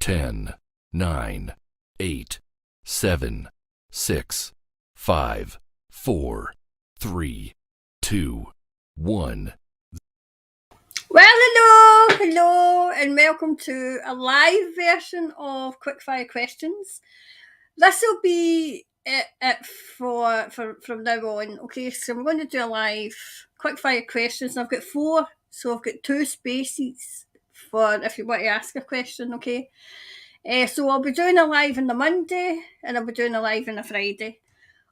10, 9, 8, 7, 6, 5, 4, 3, 2, 1. Well, hello, and welcome to a live version of Quickfire Questions. This will be it from now on. Okay, so I'm going to do a live Quickfire Questions, and I've got 4, so I've got 2 spaces for if you want to ask a question. Okay, so I'll be doing a live on the Monday, and I'll be doing a live on the Friday.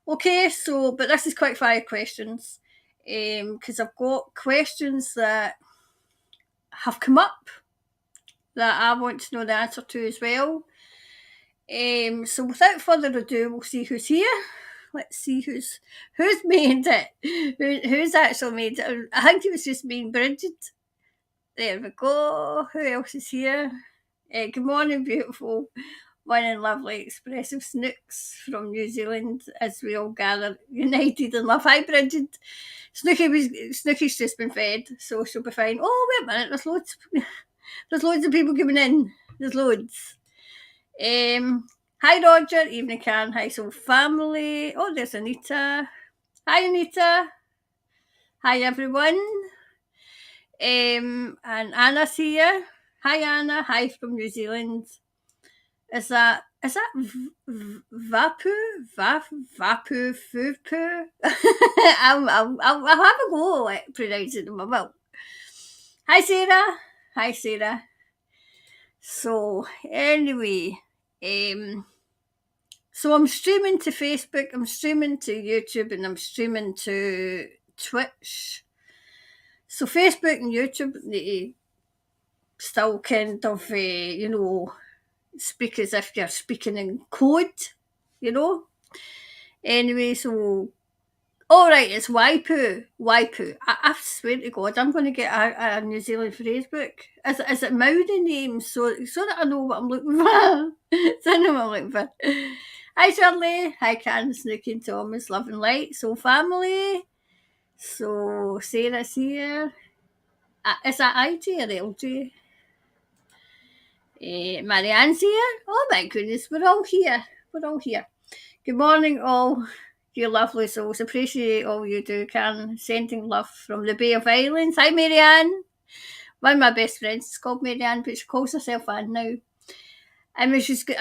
Okay, so but this is Quickfire Questions, because I've got questions that have come up that I want to know the answer to as well. So without further ado, we'll see who's here. Let's see who's made it. Who's actually made it? I think it was just me and Bridget. There we go. Who else is here? Good morning, beautiful, one and lovely, expressive Snooks from New Zealand, as we all gather united in love. Hi, Bridget. Snooky's just been fed, so she'll be fine. Oh, wait a minute, there's loads of people coming in. There's loads. Hi, Roger. Evening, Karen. Hi, Soul Family. Oh, there's Anita. Hi, Anita. Hi, everyone. And Anna's here. Hi, Anna. Hi from New Zealand. Is that Vapu? Vapu Fupu? I'll have a go at pronouncing them. I will. Hi, Sarah. Hi, Sarah. So, anyway, so I'm streaming to Facebook, I'm streaming to YouTube, and I'm streaming to Twitch. So Facebook and YouTube, they still kind of, speak as if you're speaking in code, Anyway, so, all right, it's Waipu. I swear to God, I'm going to get a New Zealand phrase book. Is it Maori names? So that I know what I'm looking for. So I know what I'm looking for. Hi, Shirley. Hi, Karen, Snooky, and Thomas. Love and light. So, family. So, Sarah's here. Is that IG or LG? Marianne's here. Oh, my goodness. We're all here. Good morning, all you lovely souls. Appreciate all you do, Karen. Sending love from the Bay of Islands. Hi, Marianne. One of my best friends is called Marianne, but she calls herself Anne now. And she's got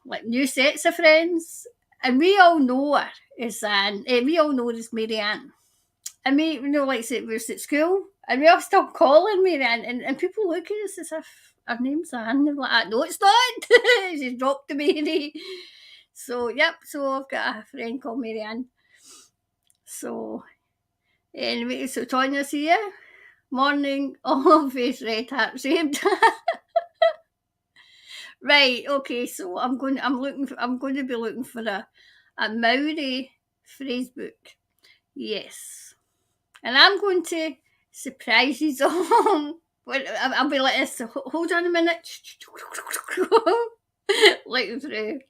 like new sets of friends, and we all know her as Anne. We all know her as Marianne. And we like we were at school, and we all still call her Marianne, and people look at us as if her name's Anne. They're like, no, it's not. She's dropped the Mary. So, yep, so I've got a friend called Marianne. So, anyway, so Tanya's here. Morning, all face red hat shaped. Right, okay, so I'm going to be looking for a Maori phrase book. Yes. And I'm going to surprise you all. I'll be like this. Hold on a minute. Looking through.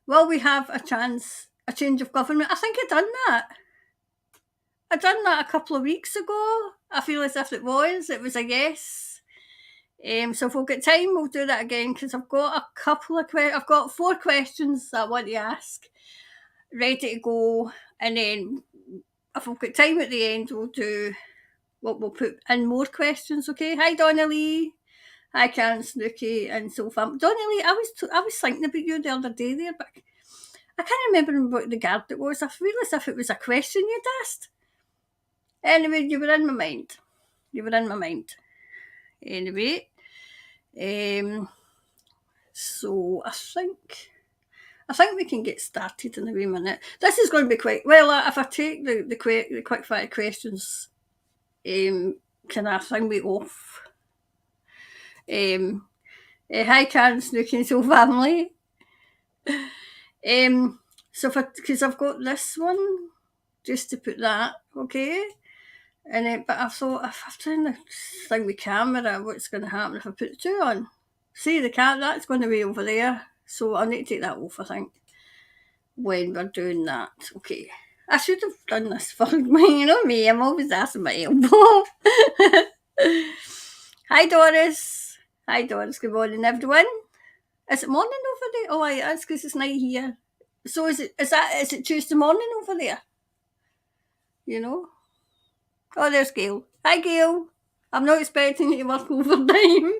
Will we have a change of government? I think I done that a couple of weeks ago. I feel as if it was a yes. So if we'll get time, we'll do that again, because I've got I've got 4 questions that I want to ask ready to go, and then if we've got time at the end, we'll put in more questions. Okay. Hi, Donnelly. Hi, Karen, Snooky, and so far. Donnelly, I was thinking about you the other day there, but I can't remember what regard it was. I feel as if it was a question you'd asked. Anyway, you were in my mind. Anyway, so I think we can get started in a wee minute. This is going to be quite well. If I take the quick fire questions, can I thing me off? Hi, Karen, Snooky, and Soul Family. So because I've got this one, just to put that, okay. And but I thought, if I've done the thing with camera, what's going to happen if I put the 2 on? See, the cat, that's going to be over there. So I'll need to take that off, I think, when we're doing that. Okay. I should have done this for me. You know me, I'm always asking my elbow. Hi, Doris. Hi, Doris. Good morning, everyone. Is it morning over there? Oh, aye, that's because it's night here. So is it Tuesday morning over there? You know? Oh, there's Gail. Hi, Gail. I'm not expecting you to work overtime.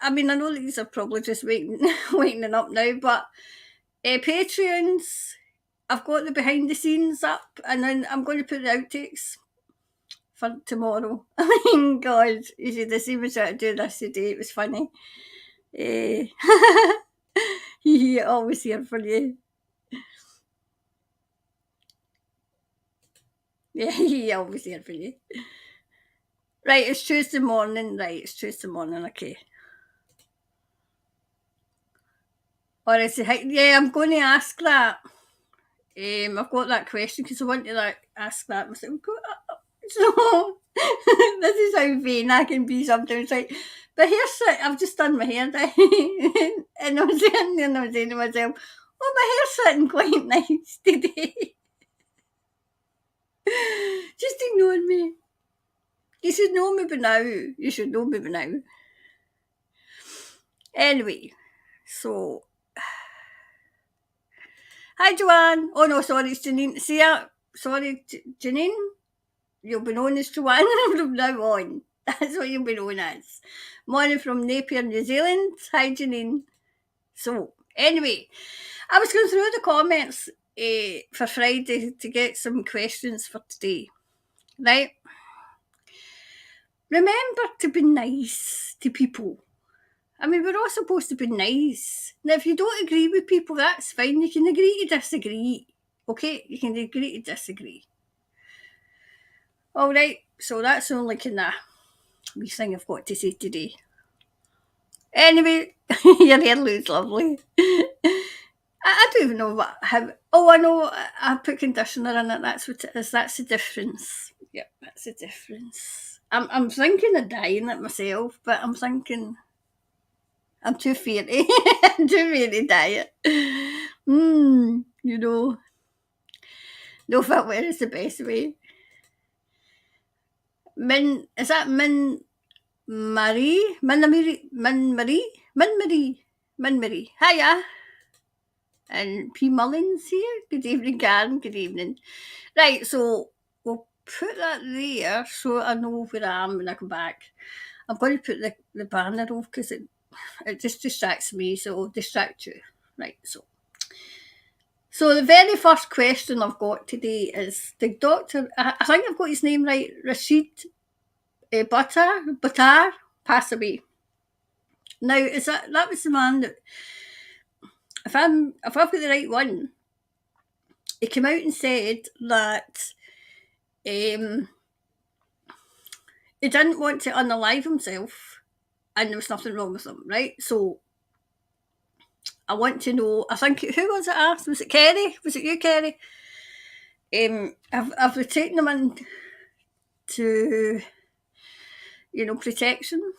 I mean, I know these are probably just waking up now, but Patreons, I've got the behind the scenes up, and then I'm going to put the outtakes for tomorrow. I mean, God, you should have seen me try to do this today. It was funny. He always here for you. Yeah, he always here for you. Right, it's Tuesday morning. Right, it's Tuesday morning. Okay. Or is it? Yeah, I'm going to ask that. I've got that question because I want to ask that myself. So this is how vain I can be sometimes. Like, but here's I've just done my hair, and I was sitting there and I was saying to myself, "Oh, my hair's sitting quite nice today." Just ignore me. You should know me by now. You should know me by now. Anyway, so hi, Joanne. Oh no, sorry, it's Janine. See ya. Sorry, Janine. You'll be known as Joanne from now on. That's what you'll be known as. Morning from Napier, New Zealand. Hi, Janine. So, anyway, I was going through the comments for Friday to get some questions for today. Right? Remember to be nice to people. I mean, we're all supposed to be nice. Now, if you don't agree with people, that's fine. You can agree to disagree. Okay? You can agree to disagree. All right. So that's only kind of wee thing I've got to say today. Anyway, your hair looks lovely. I don't even know how. Oh, I know. I put conditioner in it. That's what it is. That's the difference. Yep, that's the difference. I'm thinking of dyeing it myself, but I'm thinking I'm too fairy. I'm too fairy to dye it. You know, no footwear is the best way. Is that Min Marie? Min Marie. Hiya. And P. Mullins here. Good evening, Karen. Good evening. Right, so we'll put that there so I know where I am when I come back. I'm going to put the banner off because it just distracts me, so it'll distract you. Right, so the very first question I've got today is the doctor, I think I've got his name right, Rashid Buttar passed away. Now, is that was the man that, if I've got the right one, he came out and said that he didn't want to unalive himself and there was nothing wrong with him, right? So I want to know, I think, who was it asked? Was it Kerry? Was it you, Kerry? Have they taken him in to, protection?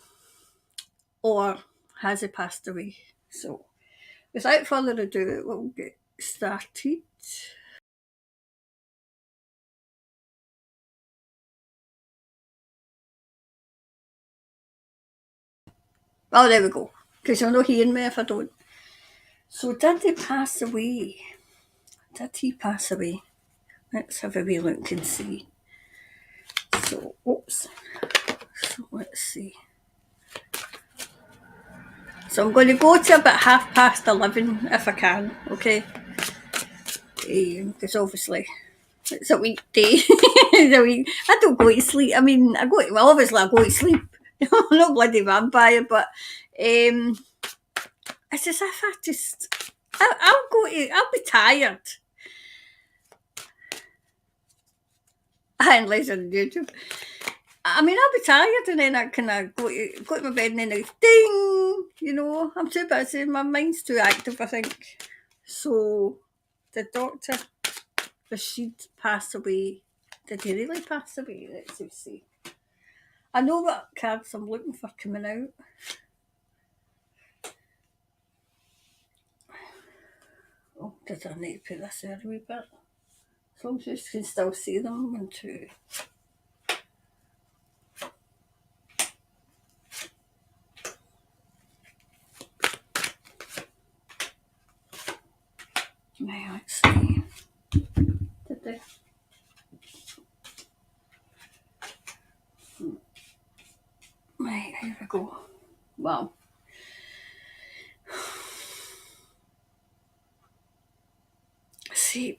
Or has he passed away? So without further ado, we'll get started. Oh, there we go. Because you're not hearing me if I don't. So did he pass away? Did he pass away? Let's have a wee look and see. So, oops. So let's see. So I'm going to go to about 11:30 if I can, okay? Because obviously it's a weekday. I don't go to sleep. I mean, obviously I go to sleep. I'm not bloody vampire, but it's as if I'll be tired. Unless on YouTube. I mean, I'll be tired and then I kind of go to my bed and then it's ding, I'm too busy. My mind's too active, I think. So the doctor, Rashid, passed away. Did he really pass away? Let's see. I know what cards I'm looking for coming out. Oh, did I need to put this there a wee bit? As long as you can still see them. 1, 2. Right, let's see. Did they? Right, here we go. Wow. See.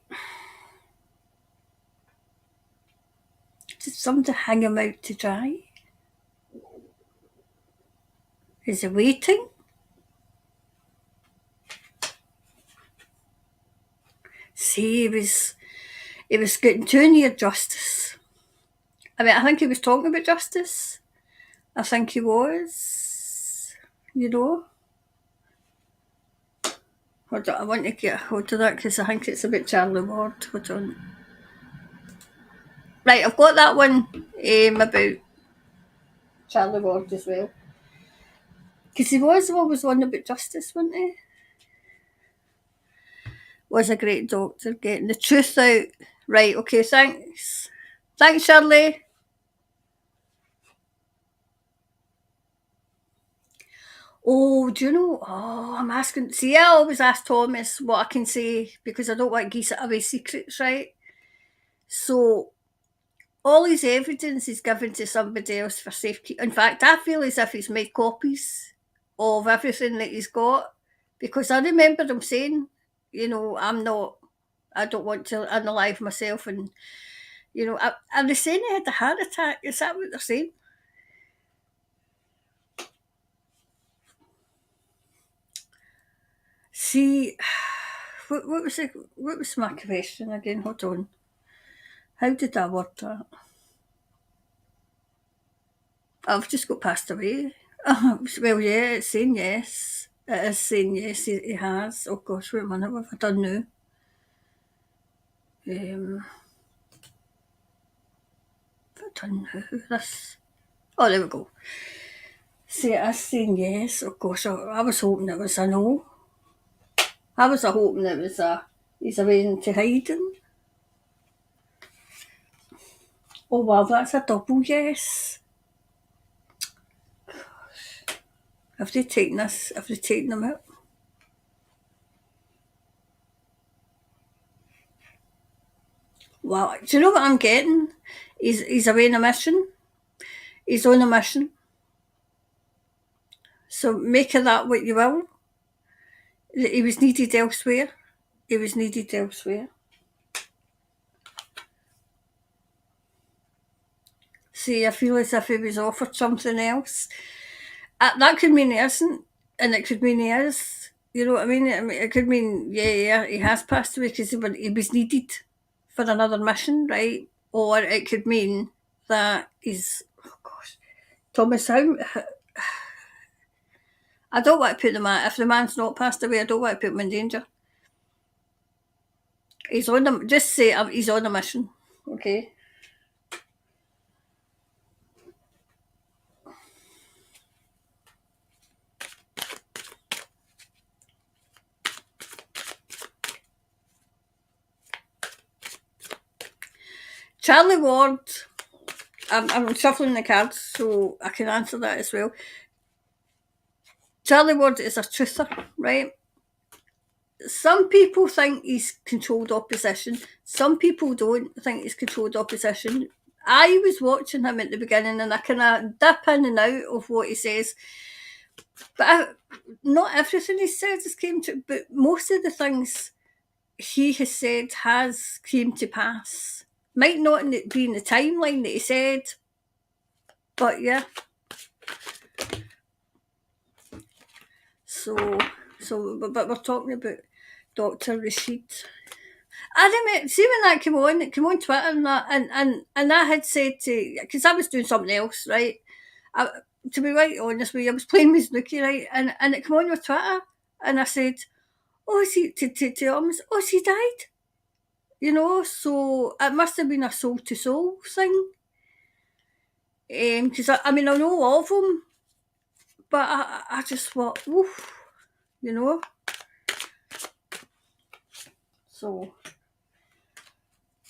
Did somebody hang him out to dry? Is he waiting? See, he was getting too near justice. I mean, I think he was talking about justice. I think he was, you know. Hold on, I want to get a hold of that because I think it's about Charlie Ward. Hold on. Right, I've got that one about Charlie Ward as well. Because he was always one about justice, wasn't he? Was a great doctor getting the truth out. Right, okay, thanks. Thanks, Shirley. Oh, do you know? Oh, I'm asking. See, I always ask Thomas what I can say because I don't want to give away secrets, right? So, all his evidence is given to somebody else for safekeeping. In fact, I feel as if he's made copies of everything that he's got because I remember him saying, you know, I don't want to unalive myself. And, you know, are they saying he had a heart attack? Is that what they're saying? See, what was my question again? Hold on. How did I word that? I've just got passed away. Well, yeah, it's saying yes. It is saying yes, he has. Oh gosh, wait a minute, what have I done now? What have I done now? This. Oh, there we go. See, it is saying yes. Oh gosh, I was hoping it was a no. I was hoping it was he's away into hiding. Oh well, that's a double yes. Have they taken this? Have they taken him out? Well, do you know what I'm getting? He's away on a mission. He's on a mission. So make of that what you will. He was needed elsewhere. He was needed elsewhere. See, I feel as if he was offered something else. That could mean he isn't, and it could mean he is. You know what I mean? It could mean, yeah, he has passed away because he was needed for another mission, right? Or it could mean that he's, oh gosh, Thomas, I don't want to put the man, if the man's not passed away, I don't want to put him in danger. He's on them, just say he's on a mission, okay? Charlie Ward, I'm shuffling the cards so I can answer that as well. Charlie Ward is a truther, right? Some people think he's controlled opposition. Some people don't think he's controlled opposition. I was watching him at the beginning and I kind of dip in and out of what he says. But not everything he says has came to, but most of the things he has said has came to pass. Might not be in the timeline that he said, but yeah. But we're talking about Dr. Rashid. I remember, see when that came on, it came on Twitter and that, and I had said to, because I was doing something else, right? To be right honest with you, I was playing with Snooki, right? And it came on with Twitter, and I said, oh, is he, to almost, oh, has he died? You know, so it must have been a soul to soul thing. Because I mean, I know of him, but I just thought, oof, you know. So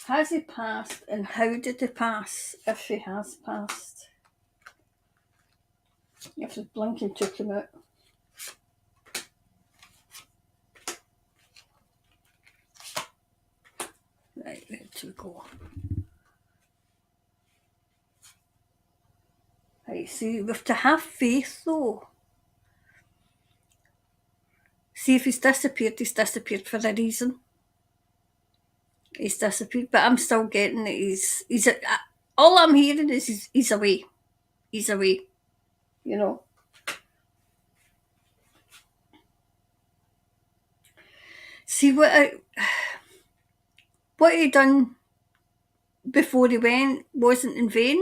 Has he passed, and how did he pass, if he has passed? If the blinking took him out. Right, where to go? Right, see, we have to have faith though. See, if he's disappeared for a reason. He's disappeared, but I'm still getting that he's all I'm hearing is he's away. He's away, you know. See, what he done before he went wasn't in vain.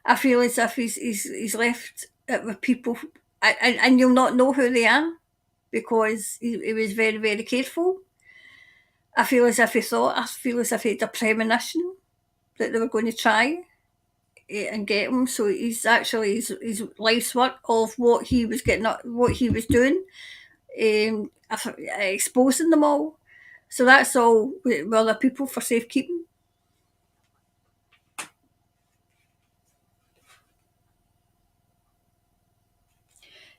I feel as if he's left it with people, and you'll not know who they are because he was very, very careful. I feel as if he had a premonition that they were going to try and get him. So he's actually his life's work of what he was what he was doing, exposing them all. So that's all with other people for safekeeping.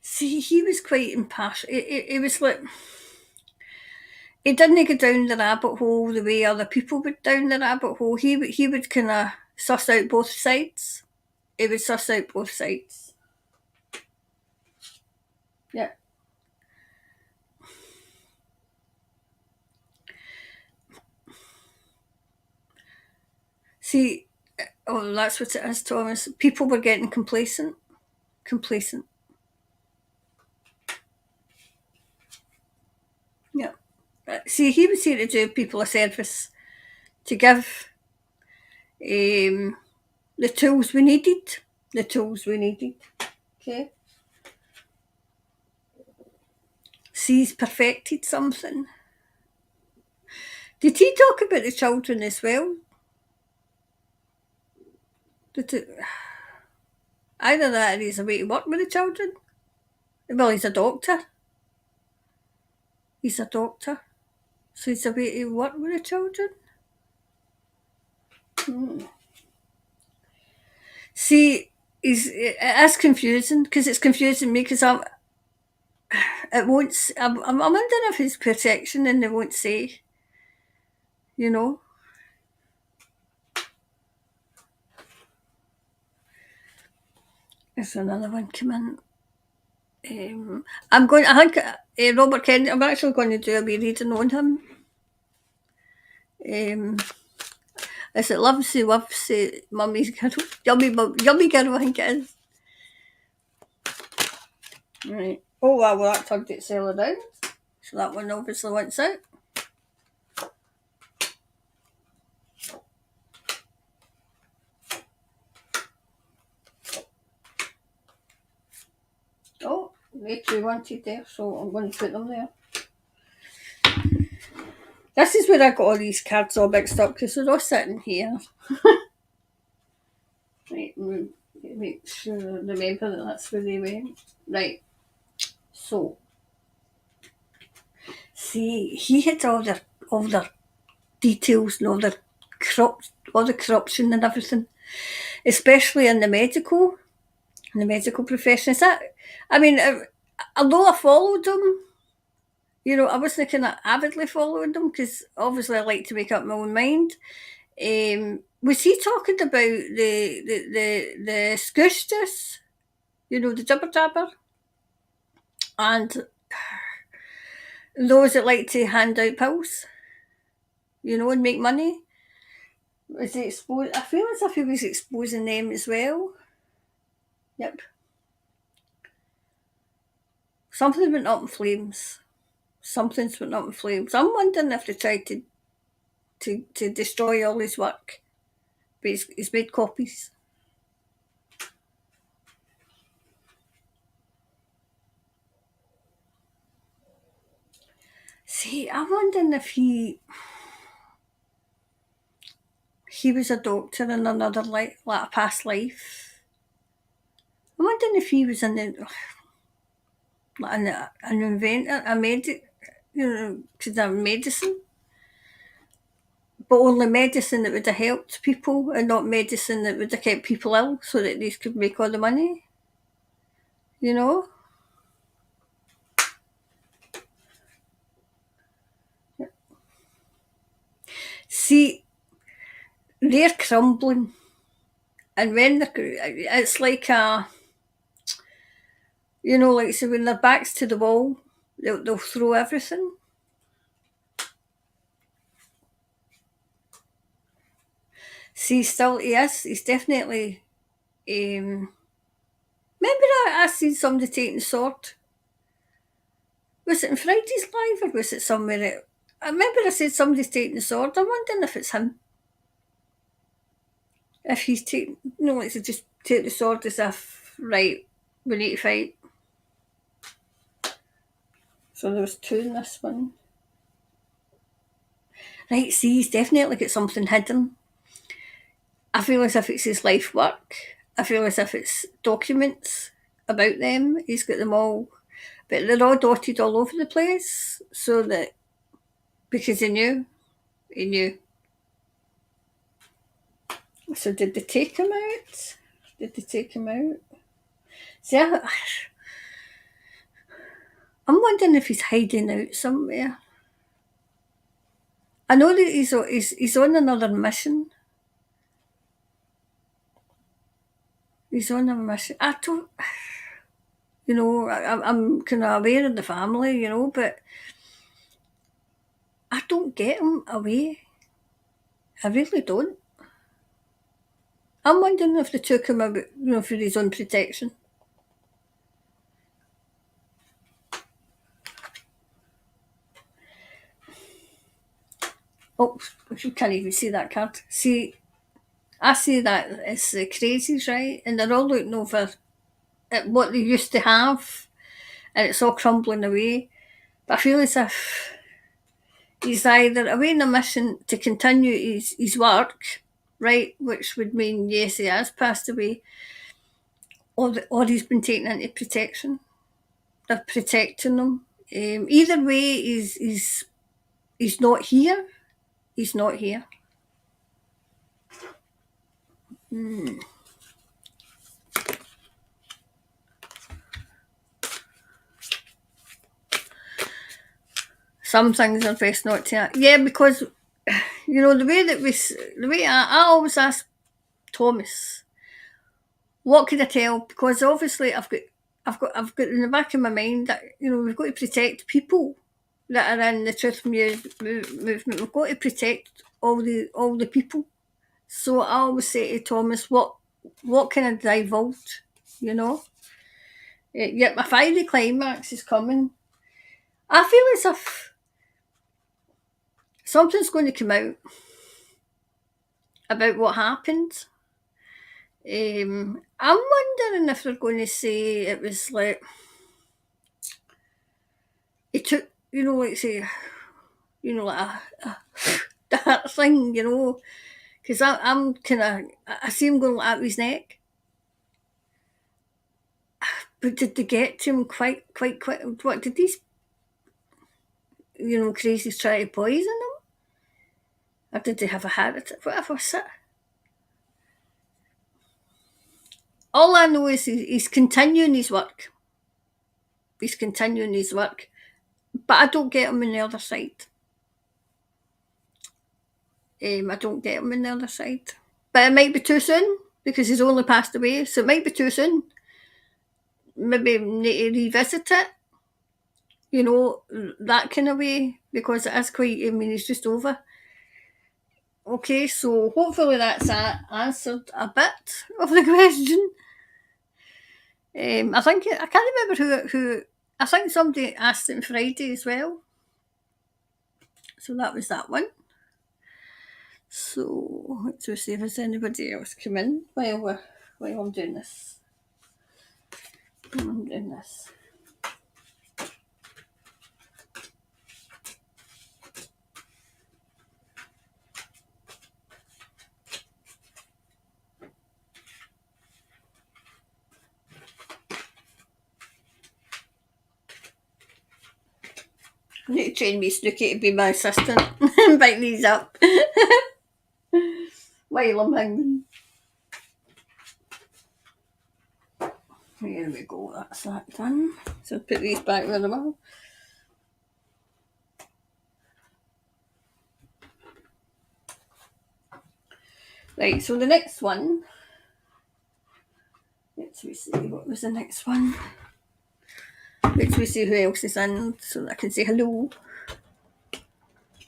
See, he was quite impartial. It was like he didn't go down the rabbit hole the way other people would down the rabbit hole. He would kind of suss out both sides. He would suss out both sides. Yeah. See, oh, that's what it is, Thomas. People were getting complacent. Complacent. Yeah. See, he was here to do people a service, to give the tools we needed. The tools we needed. Okay. See, he's perfected something. Did he talk about the children as well? Did it, either that or he's away to work with the children. Well, he's a doctor. He's a doctor. So he's away to work with the children. See, it's confusing because it's confusing me because I'm wondering if it's protection and they won't say, you know. There's another one come in. I think Robert Kennedy, I'm actually going to do a wee reading on him. Is it Lovesy Mummy's Girl? Yummy Girl, I think it is. Right. Oh, well, that tugged itself down. So that one obviously wants out. Oh, they two wanted there, so I'm going to put them there. This is where I got all these cards all mixed up because they're all sitting here. Right, make sure I remember that that's where they went. Right, so see, he had all their details and all the corruption and everything, especially in the medical profession. Is that? I mean, although I followed them, you know, I wasn't kind of avidly following them because obviously I like to make up my own mind. Was he talking about the scoosters, you know, the jibber jabber, and those that like to hand out pills, you know, and make money? Was he exposed? I feel as if he was exposing them as well. Yep. Something went up in flames. Something's went up in flames. I'm wondering if they tried to destroy all his work, but he's made copies. See, I'm wondering if he was a doctor in another life, like a past life. I'm wondering if he was an inventor, a medic, you know, because of medicine. but only medicine that would have helped people and not medicine that would have kept people ill so that these could make all the money. You know? See, they're crumbling. And when it's like like so when their back's to the wall, they'll throw everything. See, still he is. He's definitely. Remember, I seen somebody taking the sword. Was it in Friday's Live or was it somewhere? I remember I said somebody's taking the sword. I'm wondering if it's him. If he's taking, like to just take the sword as if, right, we need to fight. So there was 2 in this one. Right, see, he's definitely got something hidden. I feel as if it's his life work. I feel as if it's documents about them. He's got them all, but they're all dotted all over the place. So that, because he knew. So did they take him out? See, I'm wondering if he's hiding out somewhere. I know that he's on another mission. He's on a mission. I don't, I'm kind of aware of the family, but I don't get him away. I really don't. I'm wondering if they took him out, for his own protection. Oh, you can't even see that card. See, I see that it's the crazies, right? And they're all looking over at what they used to have, and it's all crumbling away. But I feel as if he's either away on a mission to continue his work, right, which would mean, yes, he has passed away, or he's been taken into protection. They're protecting him. Either way, he's not here. He's not here. Some things are best not to. Yeah, because the way I always ask Thomas, what could I tell? Because obviously I've got in the back of my mind that we've got to protect people that are in the truth movement. We've got to protect all the people. So I always say to Thomas, what can I divulge? Yet my fiery climax is coming. I feel as if something's going to come out about what happened. I'm wondering if they're going to say it was like it took, like say, like a that thing, because I'm kind of, I see him going like at his neck. But did they get to him quite quick? What did these, crazies try to poison him? Or did they have a heart attack? Whatever was it? All I know is he's continuing his work. But I don't get him on the other side. I don't get him on the other side. But it might be too soon because he's only passed away, so it might be too soon. Maybe need to revisit it, that kind of way, because it is quite, it's just over. Okay, so hopefully that's answered a bit of the question. I think, I can't remember who, I think somebody asked it on Friday as well. So that was that one. So let's see if there's anybody else come in while I'm doing this. I need to train me Snooky to be my assistant and bite these up. While I'm hanging. Here we go, that's that done. So put these back where they were. Right, so the next one. Let's see, what was the next one? Let's see who else is in so that I can say hello.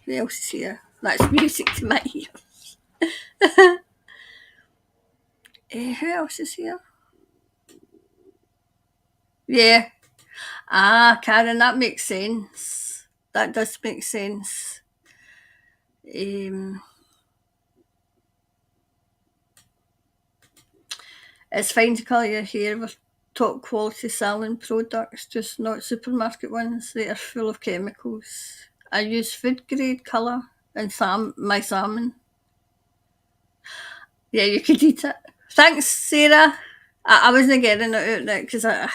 Who else is here? That's music to my ears. Who else is here? Yeah. Karen, that makes sense. That does make sense. It's fine to colour your hair with top quality salon products, just not supermarket ones. They are full of chemicals. I use food grade colour in my salmon. Yeah, you could eat it. Thanks, Sarah. I wasn't getting it out there because I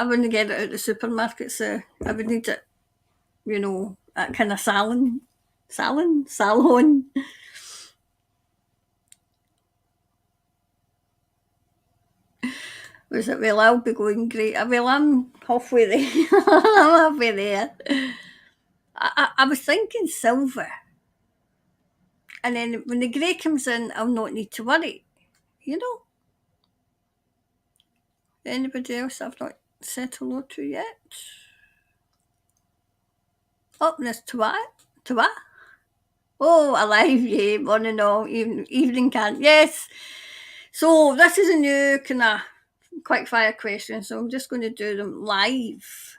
wouldn't get it out the supermarket, so I would need it, that kind of salon. Was it? Well, I'll be going great. Well, I'm halfway there. I'm halfway there. I was thinking silver. And then when the grey comes in, I'll not need to worry. Anybody else I've not said hello to yet? Oh, there's Twa. Oh, alive, yeah, morning all, evening can. Yes. So this is a new kind of quick fire question, so I'm just going to do them live.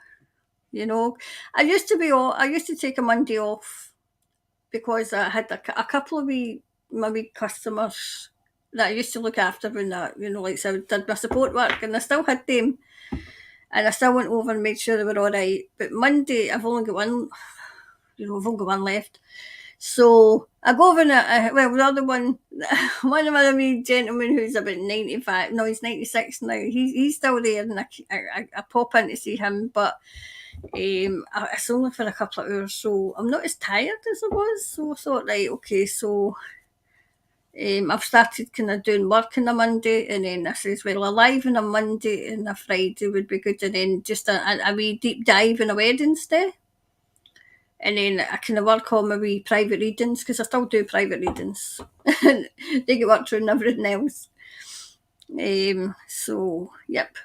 I used to take a Monday off because I had a couple of my wee customers that I used to look after when so I did my support work, and I still had them, and I still went over and made sure they were all right. But Monday, I've only got one left. So I go over and the other one, one of my wee gentlemen who's about 95, no, he's 96 now. He's still there, and I pop in to see him, but it's only for a couple of hours, so I'm not as tired as I was. So I thought, right, okay, so I've started kind of doing work on a Monday, and then I says, well, a live on a Monday and a Friday would be good, and then just a wee deep dive in a Wednesday. And then I kind of work on my wee private readings, because I still do private readings. They get work through everything else. So, yep.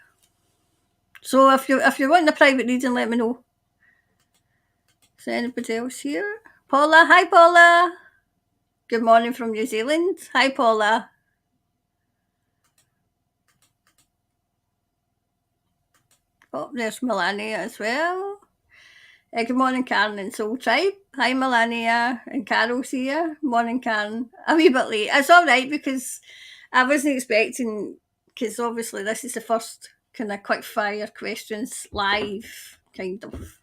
So if you want a private reading, let me know. Is there anybody else here? Paula, hi Paula. Good morning from New Zealand. Hi Paula. Oh, there's Melania as well. Good morning, Karen and Soul Tribe. Hi, Melania, and Carol's here. Morning, Karen. A wee bit late. It's all right because I wasn't expecting, because obviously this is the first kind of quick fire questions live, kind of,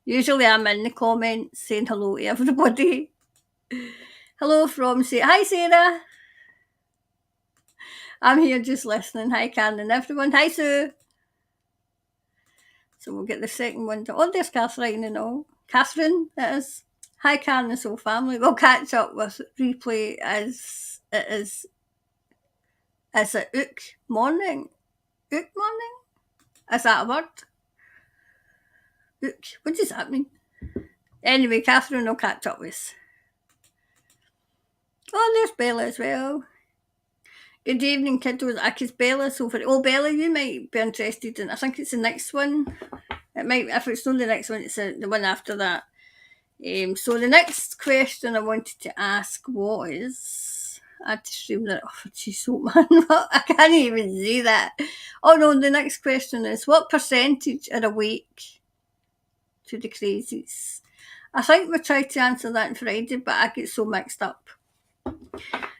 Usually I'm in the comments saying hello to everybody. Hello from hi, Sarah. I'm here just listening. Hi, Karen and everyone. Hi, Sue. So we'll get the second one. Oh, there's Catherine and all. Catherine, that is. Hi, Karen and Soul family. We'll catch up with replay as it is. Is it ook morning? Ook morning? Is that a word? Ook. What does that mean? Anyway, Catherine will catch up with. Oh, there's Bella as well. Good evening, kiddos. Because Bella's over. Oh, Bella, you might be interested in. I think it's the next one. It might, if it's not the next one, it's the one after that. So the next question I wanted to ask was, I had to stream that off. Geez, so man, I can't even say that. Oh no, the next question is, what percentage are awake to the crazies? I think we tried to answer that on Friday, but I get so mixed up.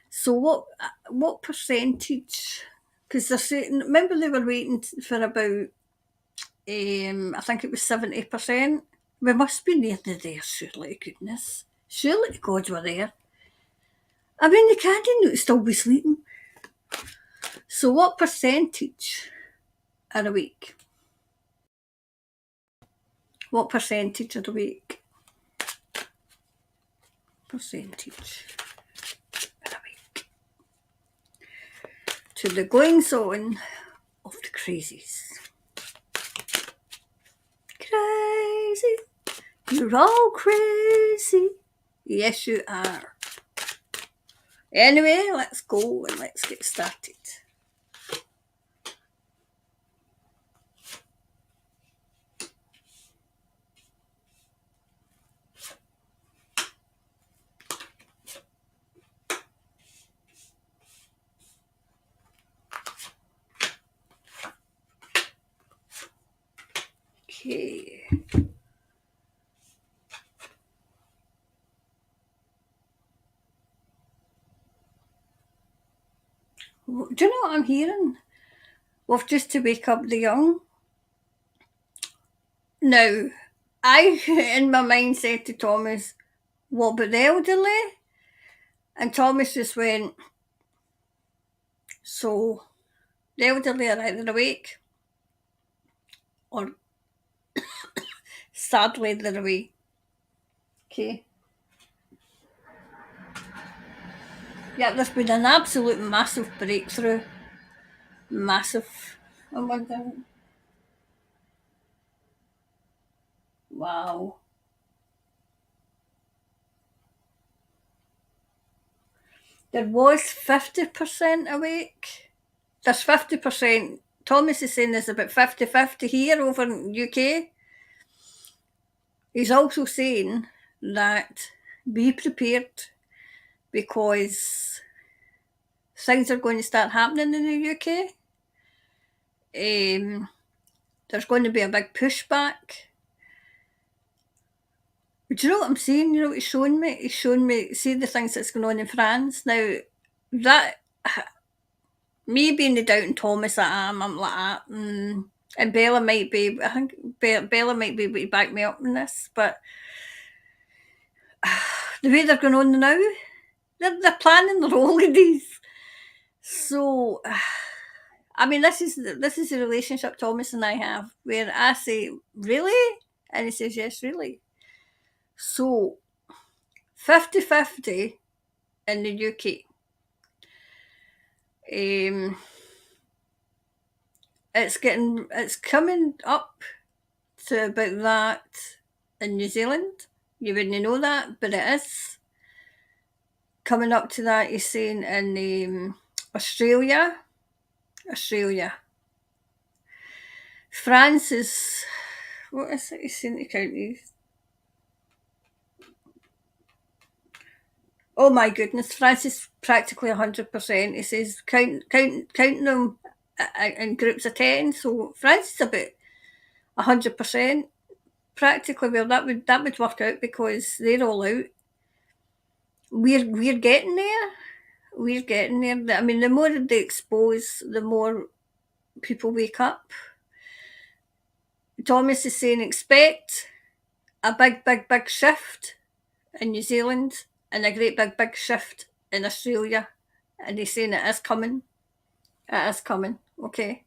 So what percentage? Because they're saying, remember they were waiting for about, I think it was 70%. We must be nearly there, surely, goodness. Surely to God we're there. I mean, they can't still be sleeping. So what percentage are awake? What percentage of the week? Percentage of the week. To the goings on of the crazies. Crazy. You're all crazy. Yes, you are. Anyway, let's go and let's get started. Okay. Do you know what I'm hearing? Well, just to wake up the young. Now, I, in my mind, said to Thomas, what about the elderly? And Thomas just went, so the elderly are either awake or sadly they're away. Okay. Yeah, there's been an absolute massive breakthrough. Massive. I'm wondering. Wow. There was 50% awake. There's 50%. Thomas is saying there's about 50-50 here over in UK. He's also saying that be prepared because things are going to start happening in the UK. There's going to be a big pushback. But do you know what I'm saying? You know what he's showing me? He's showing me, see the things that's going on in France. Now, that, me being the doubting Thomas that I'm like that, and Bella might be, I think Bella might be able to back me up in this, but the way they're going on now, they're planning their holidays. So, I mean, this is the relationship Thomas and I have, where I say, really? And he says, yes, really. So, 50-50 in the UK. It's coming up to about that in New Zealand. You wouldn't know that, but it is coming up to that. He's saying in Australia. France is, what is it he's saying to counties? Oh my goodness, France is practically 100%. He says counting them in groups of 10. So France is about 100%. Practically, well, that would work out because they're all out. We're getting there. We're getting there. I mean, the more they expose, the more people wake up. Thomas is saying expect a big shift in New Zealand and a great big shift in Australia. And he's saying it is coming. It is coming. Okay.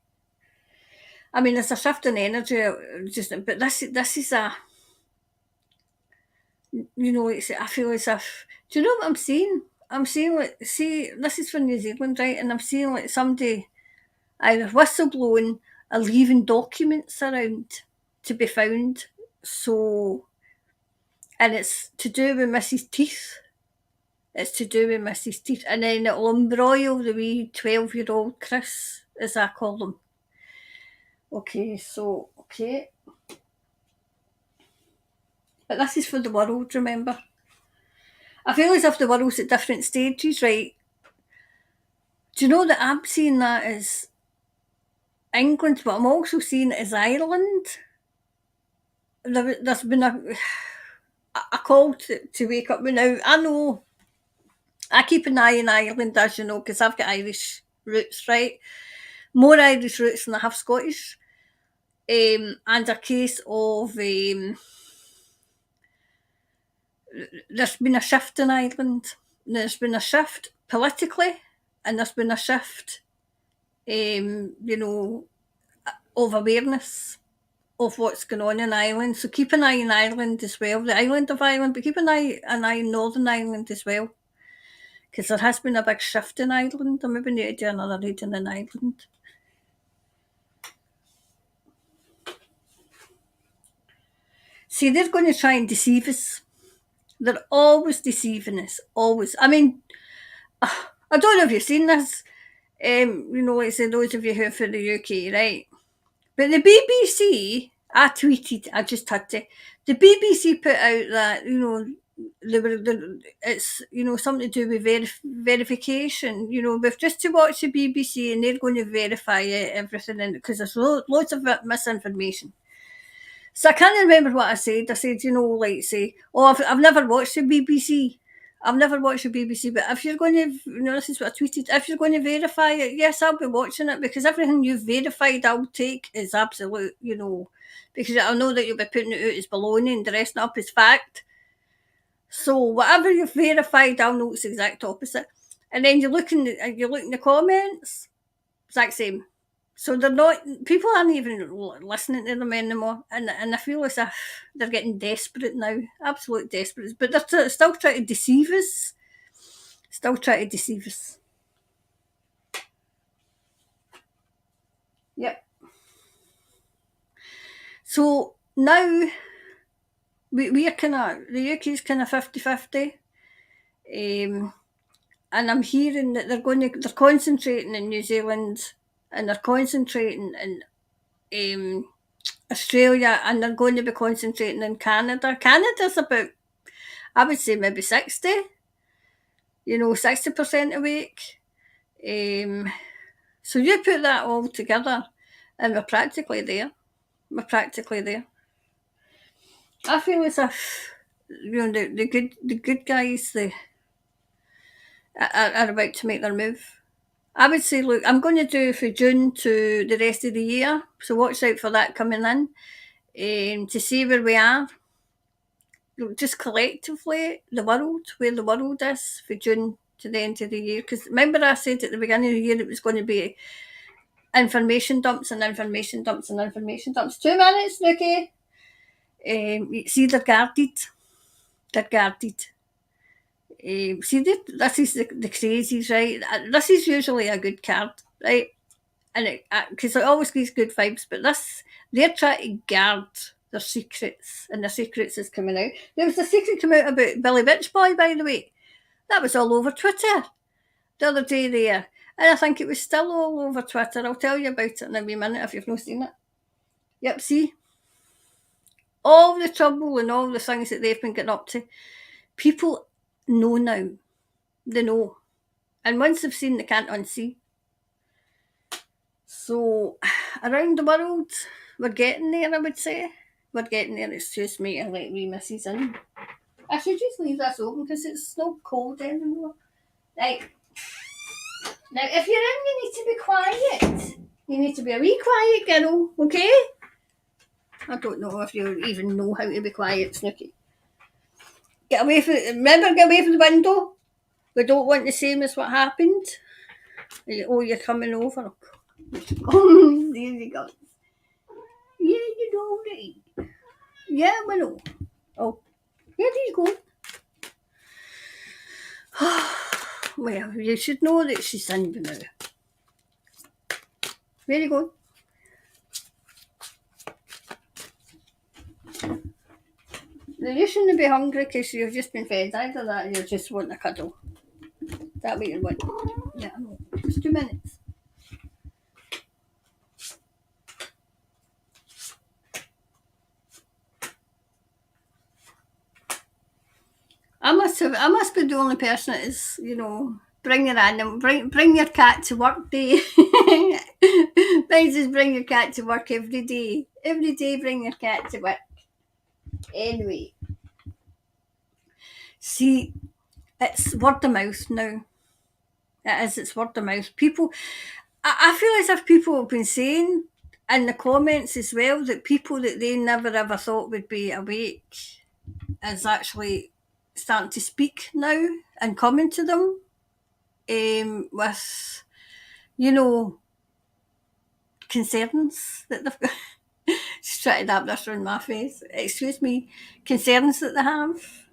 I mean, there's a shift in energy, but this is a, you know, I feel as if, do you know what I'm seeing? I'm seeing like, see, this is from New Zealand, right? And I'm seeing like somebody either whistleblowing or leaving documents around to be found. So, and it's to do with Mrs. Teeth. It's to do with Mrs. Teeth. And then it'll embroil the wee 12-year-old Chris, as I call him. Okay, so, okay. But this is for the world, remember? I feel as if the world's at different stages, right? Do you know that I'm seeing that as England, but I'm also seeing it as Ireland? There's been a call to wake up. Now, I know I keep an eye on Ireland, as you know, because I've got Irish roots, right? More Irish roots than I have Scottish. And a case of there's been a shift in Ireland. There's been a shift politically, and there's been a shift, you know, of awareness of what's going on in Ireland. So keep an eye on Ireland as well, the island of Ireland, but keep an eye on Northern Ireland as well, because there has been a big shift in Ireland. I maybe need to do another reading in Ireland. See, they're going to try and deceive us. They're always deceiving us, always. I mean, I don't know if you've seen this, like I said, those of you who are from the UK, right? But the BBC, I just had to, the BBC put out that, it's, something to do with verification. We've just to watch the BBC and they're going to verify everything in it, because there's loads of misinformation. So I can't remember what I said. I said, say, I've never watched the BBC. I've never watched the BBC, but if you're going to, this is what I tweeted, if you're going to verify it, yes, I'll be watching it, because everything you've verified I'll take is absolute, because I know that you'll be putting it out as baloney and dressing it up as fact. So whatever you've verified, I'll know it's the exact opposite. And then you look in the comments, exact same. So they're not, people aren't even listening to them anymore. And I feel as if they're getting desperate now, absolute desperate. But they're still trying to deceive us. Yep. So now we're kind of, the UK's kind of 50-50. And I'm hearing that they're concentrating in New Zealand, and they're concentrating in Australia, and they're going to be concentrating in Canada. Canada's about, I would say, maybe 60, 60% awake. So you put that all together, and we're practically there. I feel as if, the good guys, are about to make their move. I would say, look, I'm going to do for June to the rest of the year, so watch out for that coming in, to see where we are, just collectively, where the world is for June to the end of the year. Because remember I said at the beginning of the year it was going to be information dumps and information dumps and information dumps. 2 minutes, Nuki. See, they're guarded. See, this is the crazies, right? This is usually a good card, right? And because it always gives good vibes, but they're trying to guard their secrets, and their secrets is coming out. There was a secret come out about Billy Bitch Boy, by the way. That was all over Twitter the other day there. And I think it was still all over Twitter. I'll tell you about it in a wee minute if you've not seen it. Yep, see? All the trouble and all the things that they've been getting up to. People know now. They know. And once they've seen, they can't unsee. So, around the world, we're getting there, I would say. We're getting there. It's just me to let wee misses in. I should just leave this open because it's not cold anymore. Right. Now, if you're in, you need to be quiet. You need to be a wee quiet girl, okay? I don't know if you even know how to be quiet, Snooky. Get away from the window. We don't want the same as what happened. Oh, you're coming over. There you go. Yeah, you know, right. Yeah, we know. Oh, here you go. Well, you should know that she's in by now. Where you going? Now, you shouldn't be hungry because you've just been fed. Either that or you just want a cuddle. Is that what you want? Yeah, I know. Just 2 minutes. I must be the only person that is, bring your cat to work day. Mine says bring your cat to work every day. Every day bring your cat to work. Anyway. See, it's word of mouth now. It's word of mouth. People, I feel as if people have been saying in the comments as well that people that they never ever thought would be awake is actually starting to speak now and coming to them with, concerns that they've got. Just try to dab this around my face. Excuse me. Concerns that they have.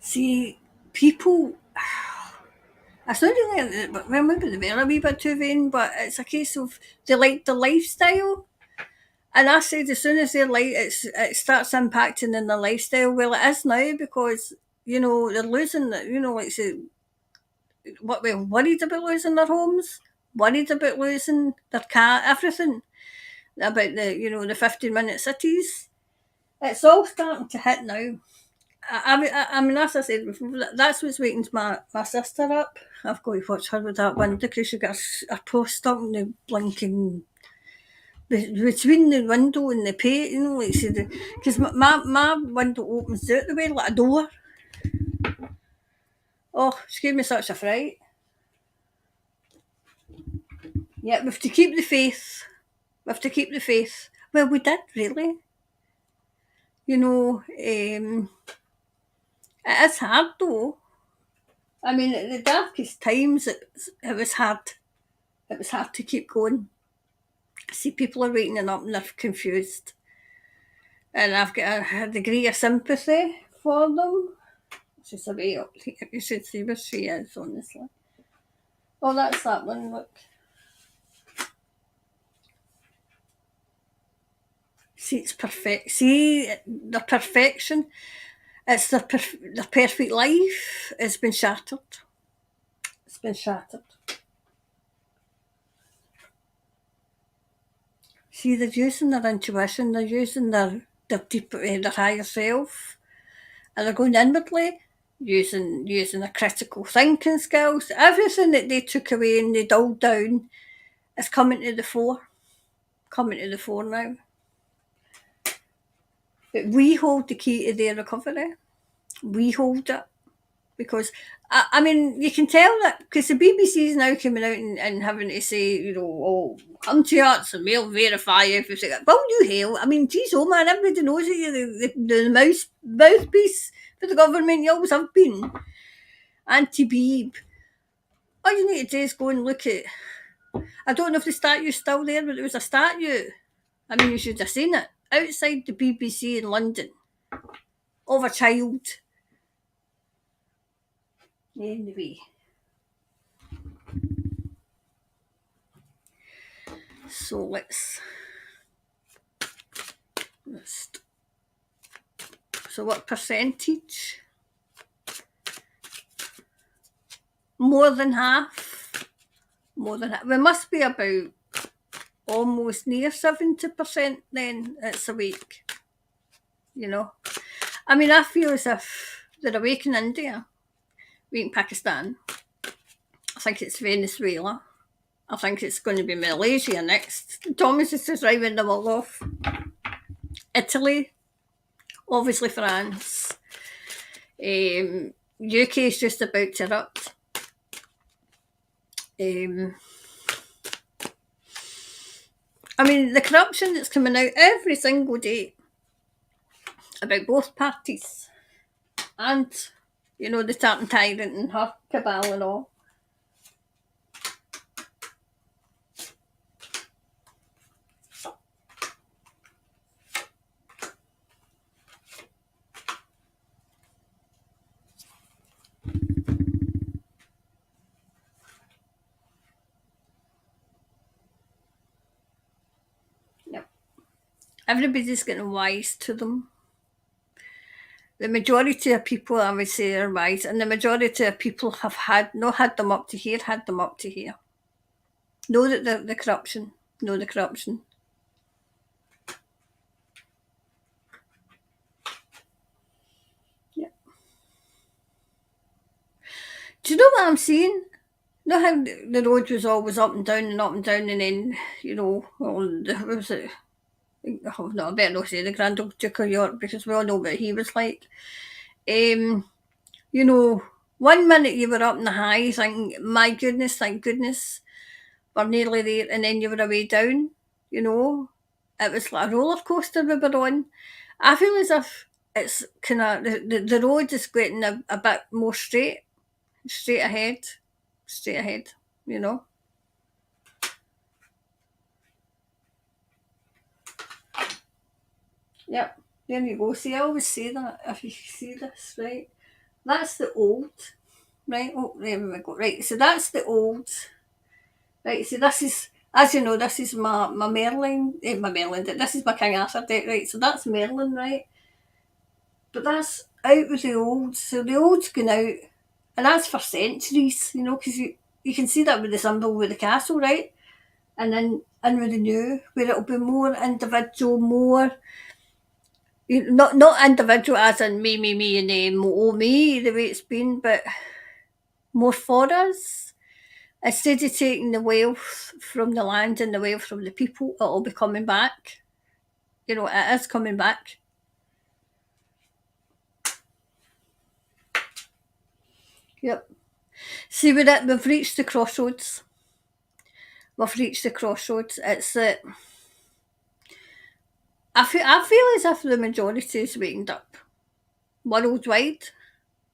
See, people. It's not really, well, maybe they were a wee bit too vain, but it's a case of they like the lifestyle. And I said as soon as it starts impacting in their lifestyle, well, it is now because, they're losing, like say, what we're worried about losing their homes, worried about losing their car, everything about the 15-minute cities. It's all starting to hit now. I mean, as I said before, that's what's waking my sister up. I've got to watch her with that window because she got a post up in the blinking between the window and the pay, like say because my window opens out the way like a door. Oh, she gave me such a fright. Yeah, we have to keep the faith. We have to keep the faith. Well, we did really. It is hard though. I mean, at the darkest times, it was hard. It was hard to keep going. See, people are waking up and they're confused. And I've got a degree of sympathy for them. She's a way up here. You should see where she is, honestly. Oh, that's that one, look. See, it's perfect. See, the perfection. It's their perfect life. It's been shattered. It's been shattered. See, they're using their intuition. They're using their their higher self, and they're going inwardly, using their critical thinking skills. Everything that they took away and they dulled down is coming to the fore. Coming to the fore now. But we hold the key to their recovery. We hold it. Because, I mean, you can tell that, because the BBC is now coming out and having to say, oh, come to us and we'll verify everything. Well, you hell. I mean, geez, oh man, everybody knows that you're the mouthpiece for the government. You always have been. Anti-Beeb. All you need to do is go and look at, I don't know if the statue's still there, but there was a statue. I mean, you should have seen it. Outside the BBC in London. Of a child. Anyway. So let's so what percentage? More than half. More than half. We must be about almost near 70% then it's awake. I mean, I feel as if they're awake in India, awake in Pakistan. I think it's Venezuela. I think it's going to be Malaysia next. Thomas is just driving them all off. Italy, obviously France. UK is just about to erupt. I mean, the corruption that's coming out every single day about both parties and, the Tartan Tyrant and her cabal and all. Everybody's getting wise to them. The majority of people, I would say, are wise, and the majority of people have not had them up to here, had them up to here. Know that the corruption. Know the corruption. Yeah. Do you know what I'm saying? Know how the road was always up and down and up and down, and then, what was it? Oh, no, I better not say the Grand Old Duke of York because we all know what he was like. One minute you were up in the high thinking, my goodness, thank goodness, we're nearly there, and then you were away down, It was like a roller coaster we were on. I feel as if it's kind of, the road is getting a bit more straight ahead. straight ahead, you know. Yep, there you go. See, I always say that, if you see this, right? That's the old, right? Oh, there we go. Right, so that's the old. Right, so this is, as you know, this is my Merlin, my Merlin deck. This is my King Arthur deck, right? So that's Merlin, right? But that's out with the old. So the old's going out, and that's for centuries, you know, because you can see that with the symbol with the castle, right? And then in with the new, where it'll be more individual, more not individual as in me, and me, the way it's been, but more for us. Instead of taking the wealth from the land and the wealth from the people, it'll be coming back. You know, it is coming back. Yep. See, we've reached the crossroads. We've reached the crossroads. It's that I feel as if the majority is wakened up worldwide.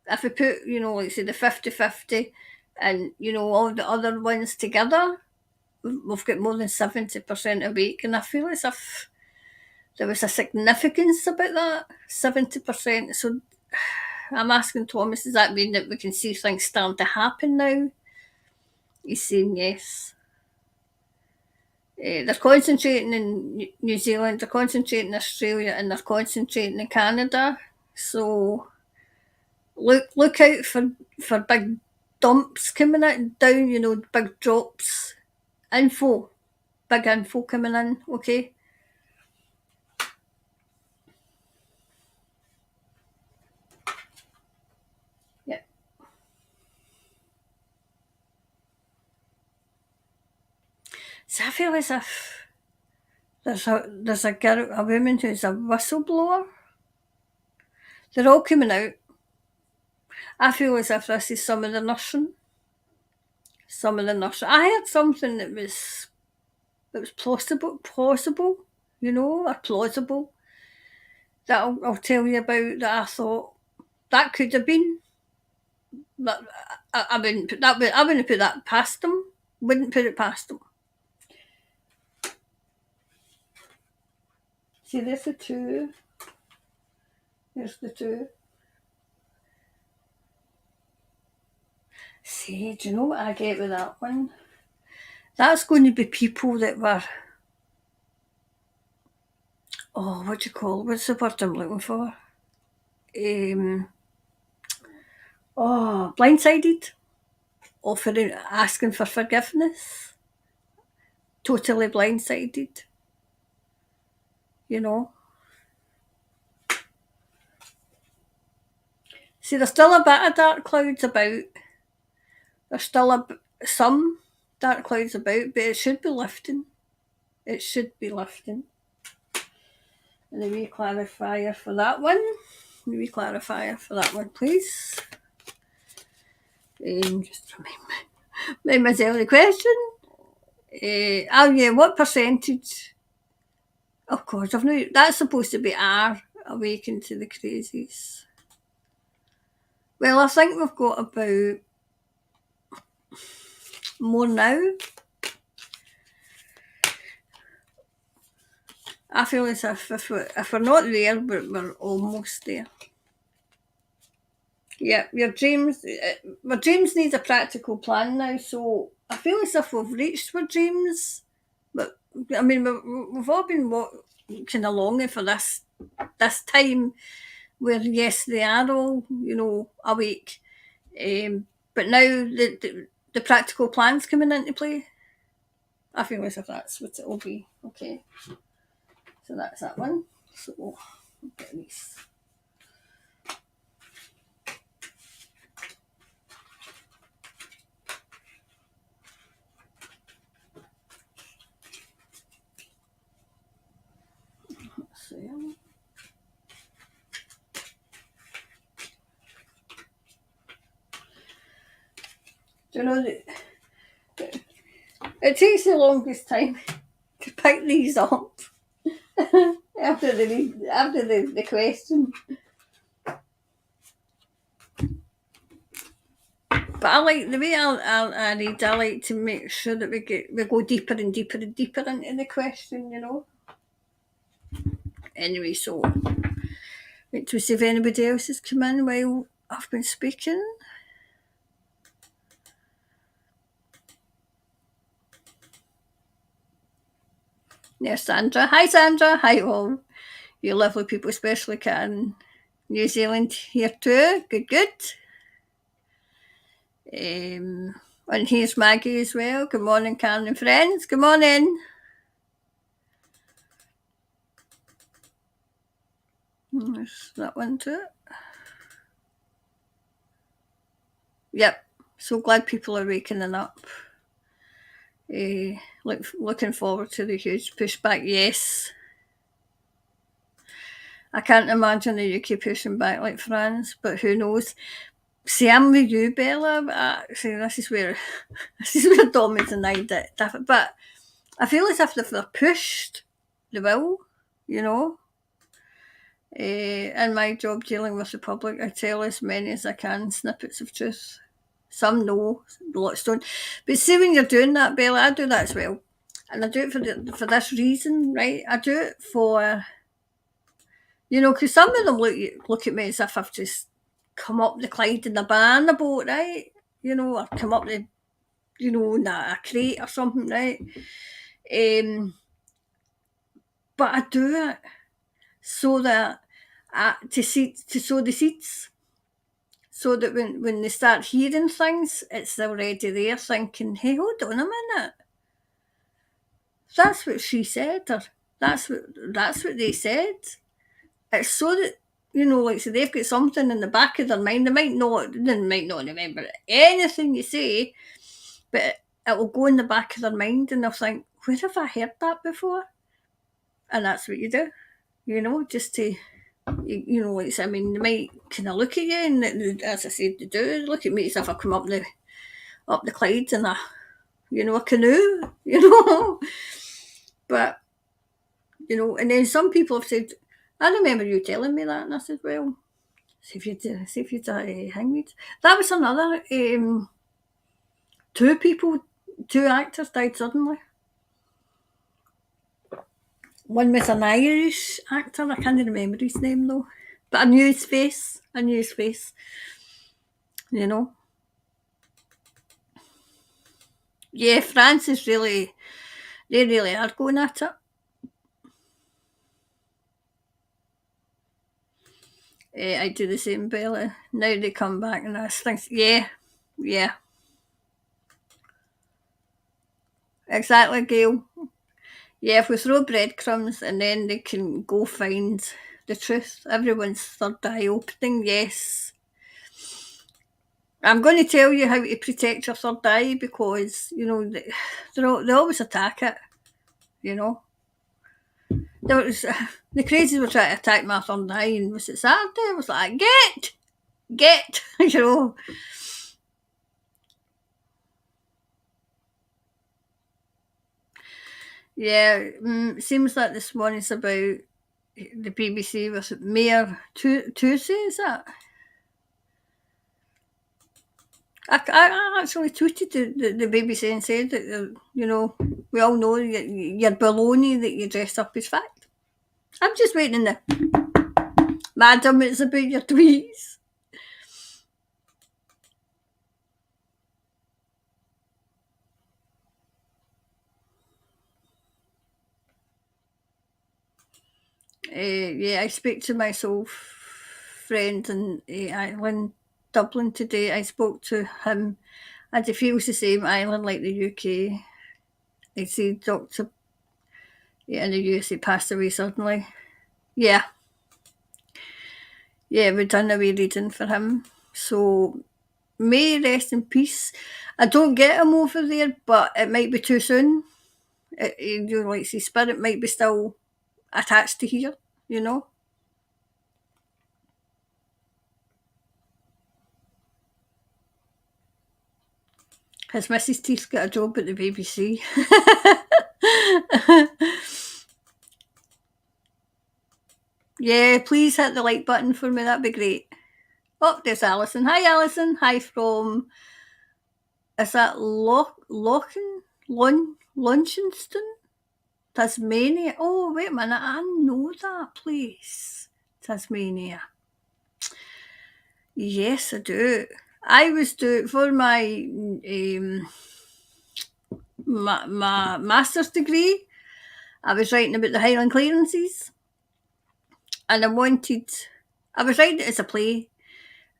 If we put, you know, like say the 50-50 and, you know, all the other ones together, we've got more than 70% awake. And I feel as if there was a significance about that, 70%. So I'm asking Thomas, does that mean that we can see things starting to happen now? He's saying yes. They're concentrating in New Zealand, they're concentrating in Australia, and they're concentrating in Canada. So look out for big dumps coming down, you know, big drops. Big info coming in, okay? Yeah. So I feel as if there's a girl, a woman who's a whistleblower. They're all coming out. I feel as if this is some of the nursing. I heard something that was plausible, you know, or plausible, that I'll tell you about, that I thought that could have been. But I wouldn't put that. I wouldn't put that past them. Wouldn't put it past them. See, there's the two. There's the two. See, do you know what I get with that one? That's going to be people that were, what do you call it? What's the word I'm looking for? Blindsided, offering, asking for forgiveness, totally blindsided, you know. See, there's still a bit of dark clouds about. There's still some dark clouds about, but it should be lifting. It should be lifting. And a wee clarifier for that one. Please. Just remind myself the question. What percentage? Of course, that's supposed to be R, awakened to the crazies. Well, I think we've got about more now. I feel as if we're not there, we're almost there. Yeah, my dreams needs a practical plan now, so I feel as if we've reached our dreams. But I mean, we've all been kind of longing for this time where, yes, they are all, you know, awake. But now the practical plan's coming into play. I feel as if that's what it will be. Okay. So that's that one. So we'll get these. Let's see. Do you know that it takes the longest time to pick these up after the question. But I like the way I read. I like to make sure that we go deeper and deeper and deeper into the question. Anyway, so wait to see if anybody else has come in while I've been speaking. There's Sandra. Hi, Sandra. Hi, all. You lovely people, especially Karen. New Zealand here too. Good. And here's Maggie as well. Good morning, Karen and friends. Good morning. There's that one too. Yep. So glad people are waking up. Looking forward to the huge pushback. Yes. I can't imagine the UK pushing back like France, but who knows? See, I'm with you, Bella. See, this is where Dommy's denied it. But I feel as if they're pushed, they will, In my job dealing with the public, I tell as many as I can snippets of truth. Some know, lots don't. But see, when you're doing that, Bella, I do that as well. And I do it for this reason, right? I do it for, because some of them look at me as if I've just come up the Clyde in the banana boat, right? Or come up the, in a crate or something, right? But I do it so that to sow the seeds, so that when they start hearing things, it's already there thinking, hey, hold on a minute. That's what she said, or that's what they said. It's so that, like, so they've got something in the back of their mind. They might not remember anything you say, but it will go in the back of their mind and they'll think, where have I heard that before? And that's what you do, just to, like, I mean, they might kind of look at you, and as I said, they do look at me as if I come up the Clyde in a canoe, But, and then some people have said, I remember you telling me that, and I said, well, see if you'd hangweed. That was another, two actors died suddenly. One was an Irish actor, I can't remember his name though, but I knew his face, Yeah, France is they really are going at it. I do the same, Bella. Now they come back and ask things. Yeah. Exactly, Gail. Yeah, if we throw breadcrumbs and then they can go find the truth, everyone's third eye opening, yes. I'm going to tell you how to protect your third eye because, they always attack it, There was, the crazies were trying to attack my third eye, and was it Saturday? I was like, get, Yeah, seems like this one is about the BBC with Mayor Tuesday, is that? I actually tweeted the BBC and said that, we all know you're baloney that you dress up as fact. I'm just waiting in the madam, it's about your tweets. Yeah, I speak to my soul friend in Ireland, Dublin today. I spoke to him and he feels the same, Ireland like the UK. I see Dr. in the US, he passed away suddenly. Yeah, we've done a wee reading for him. So may rest in peace. I don't get him over there, but it might be too soon. Like his spirit might be still attached to here, Has Mrs. Teeth got a job at the BBC? Yeah, please hit the like button for me, that'd be great. Oh, there's Alison. Hi, Alison. Hi from is that Launceston? Tasmania. Oh, wait a minute, I know that place. Tasmania. Yes, I do. I was doing for my my master's degree. I was writing about the Highland clearances, and I was writing it as a play,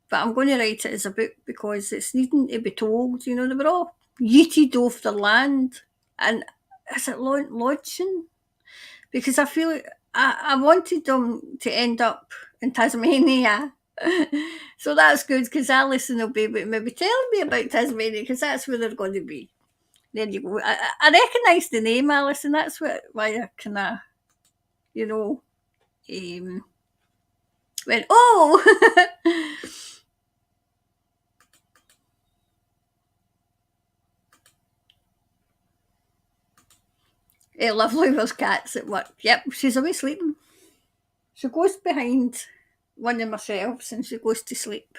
but I'm going to write it as a book because it's needing to be told. You know, they were all yeeted off their land, and is it launching? Because I feel I wanted them to end up in Tasmania. So that's good because Alison will be able to maybe tell me about Tasmania because that's where they're going to be. There you go. I recognise the name Alison. That's why I kind of, you know, went, oh! Lovely with cats at work. Yep, she's away sleeping. She goes behind one of my shelves and she goes to sleep.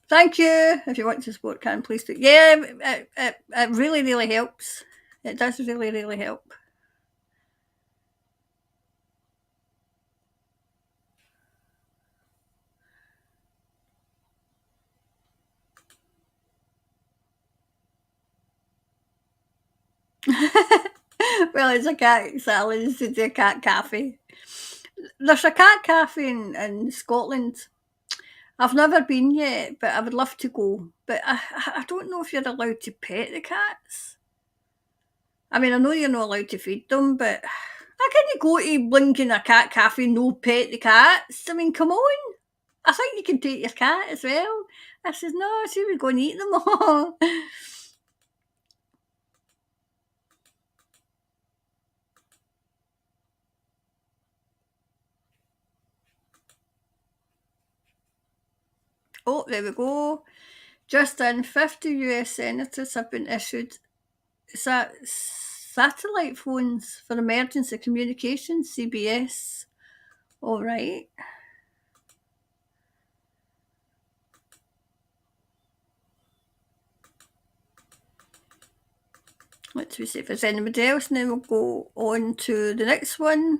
Thank you. If you want to support Can, please do. Yeah, it really, really helps. It does really, really help. Well, it's a cat salad, it's a cat cafe. There's a cat cafe in Scotland. I've never been yet, but I would love to go. But I don't know if you're allowed to pet the cats. I mean, I know you're not allowed to feed them, but how can you go to blinking a cat cafe and no pet the cats? I mean, come on. I think you can take your cat as well. I says, no, she was going to eat them all. Oh, there we go. Just in, 50 US senators have been issued satellite phones for emergency communications, CBS. All right. Let's see if there's anybody else, and then we'll go on to the next one,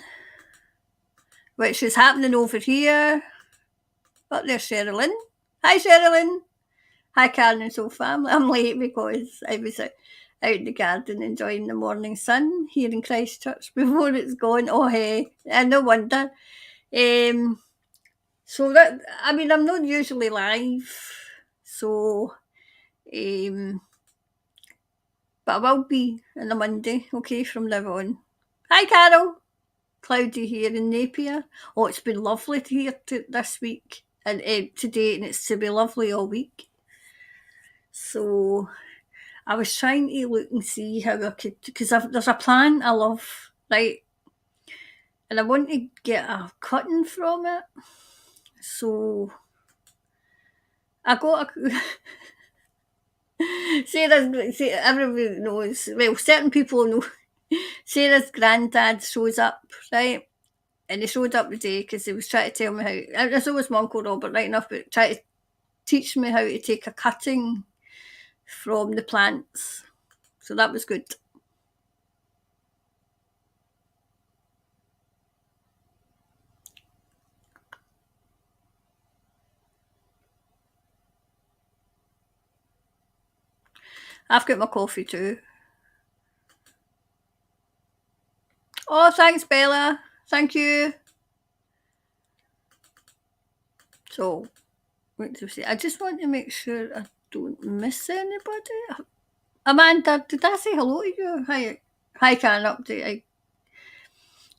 which is happening over here. Oh, there's Sherilyn. Hi, Sherilyn. Hi, Karen and Soul family. I'm late because I was out in the garden enjoying the morning sun here in Christchurch before it's gone. Oh, hey, and no wonder. So that, I mean, I'm not usually live, so but I will be on a Monday, okay, from now on. Hi, Carol. Cloudy here in Napier. Oh, it's been lovely here this week and today, and it's to be lovely all week. So I was trying to look and see how I could, because there's a plant I love, right? And I want to get a cutting from it. So I got a. Everybody knows, well, certain people know. Sarah's granddad shows up, right? And he showed up today because he was trying to tell me how. There's always my Uncle Robert, right enough, but trying to teach me how to take a cutting from the plants. So that was good. I've got my coffee too. Oh, thanks, Bella. Thank you. So, I just want to make sure I don't miss anybody. Amanda, did I say hello to you? Hi, Karen. Update.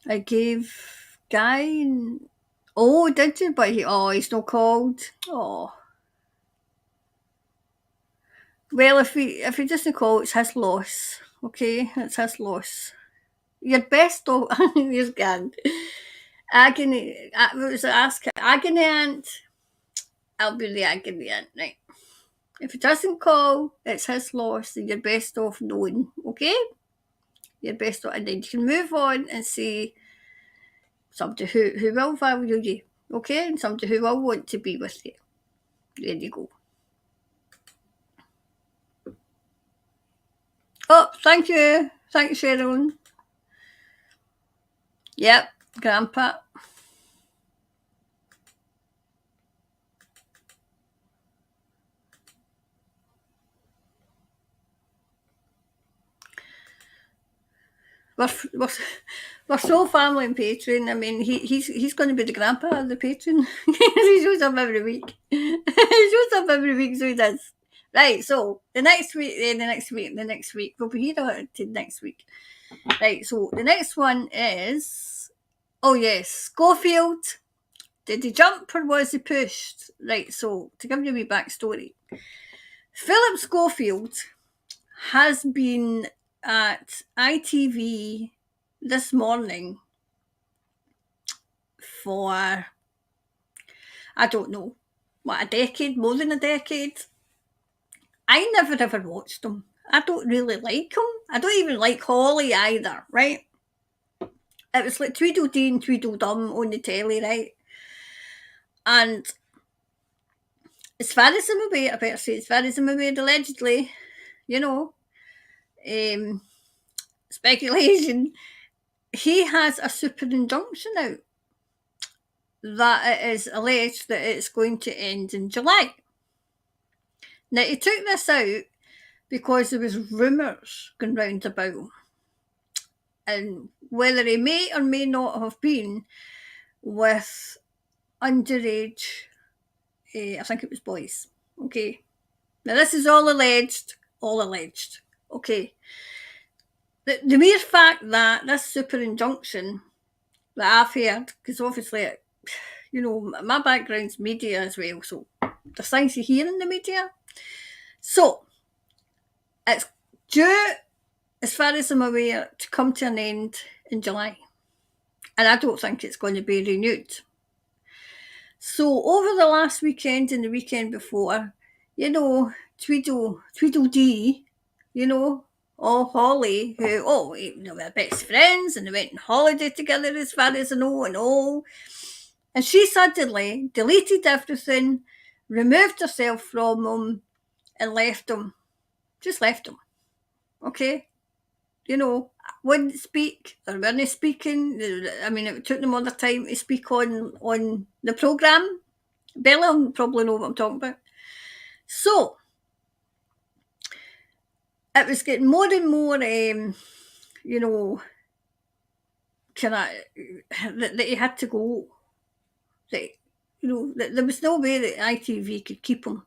I gave Guy. Oh, did you? But he's not called. Oh. Well, if he doesn't call, it's his loss. Okay, it's his loss. Your best of here's grand. Agony. What was it? Ask agony aunt. I'll be the agony aunt, right? If he doesn't call, it's his loss, and you're best off knowing. Okay, you're best off, and then you can move on and say somebody who will value you. Okay, and somebody who will want to be with you. There you go. Oh, thank you. Thanks, Sharon. Yep, Grandpa. We're, we're so family in Patreon. I mean, he's going to be the grandpa of the Patreon. He shows up every week. He shows up every week, so he does. Right, so the next week, the next week. We'll be here to next week. Right, so the next one is, oh yes, Schofield. Did he jump or was he pushed? Right, so to give you a wee backstory, Philip Schofield has been at ITV this morning for, I don't know, what, a decade, more than a decade. I never ever watched him. I don't really like him. I don't even like Holly either, right? It was like Tweedledee and Tweedledum on the telly, right? And as far as I'm aware, I better say, as far as I'm aware, allegedly, you know, speculation, he has a super injunction out that it is alleged that it's going to end in July. Now, he took this out because there was rumours going round about him, and whether he may or may not have been with underage, I think it was boys. Okay, now this is all alleged. Okay, the mere fact that this super injunction that I've heard, because obviously, you know, my background's media as well, so there's things you hear in the media. So it's due, as far as I'm aware, to come to an end in July. And I don't think it's going to be renewed. So over the last weekend and the weekend before, you know, Tweedledee, you know, Holly, who, they were best friends and they went on holiday together as far as I know and all. And she suddenly deleted everything, removed herself from him and left him. Just left him. Okay? You know, wouldn't speak or weren't speaking. I mean, it took them all the time to speak on the programme. Bella will probably know what I'm talking about. So, it was getting more and more, you know, that he had to go. That, you know, that there was no way that ITV could keep him.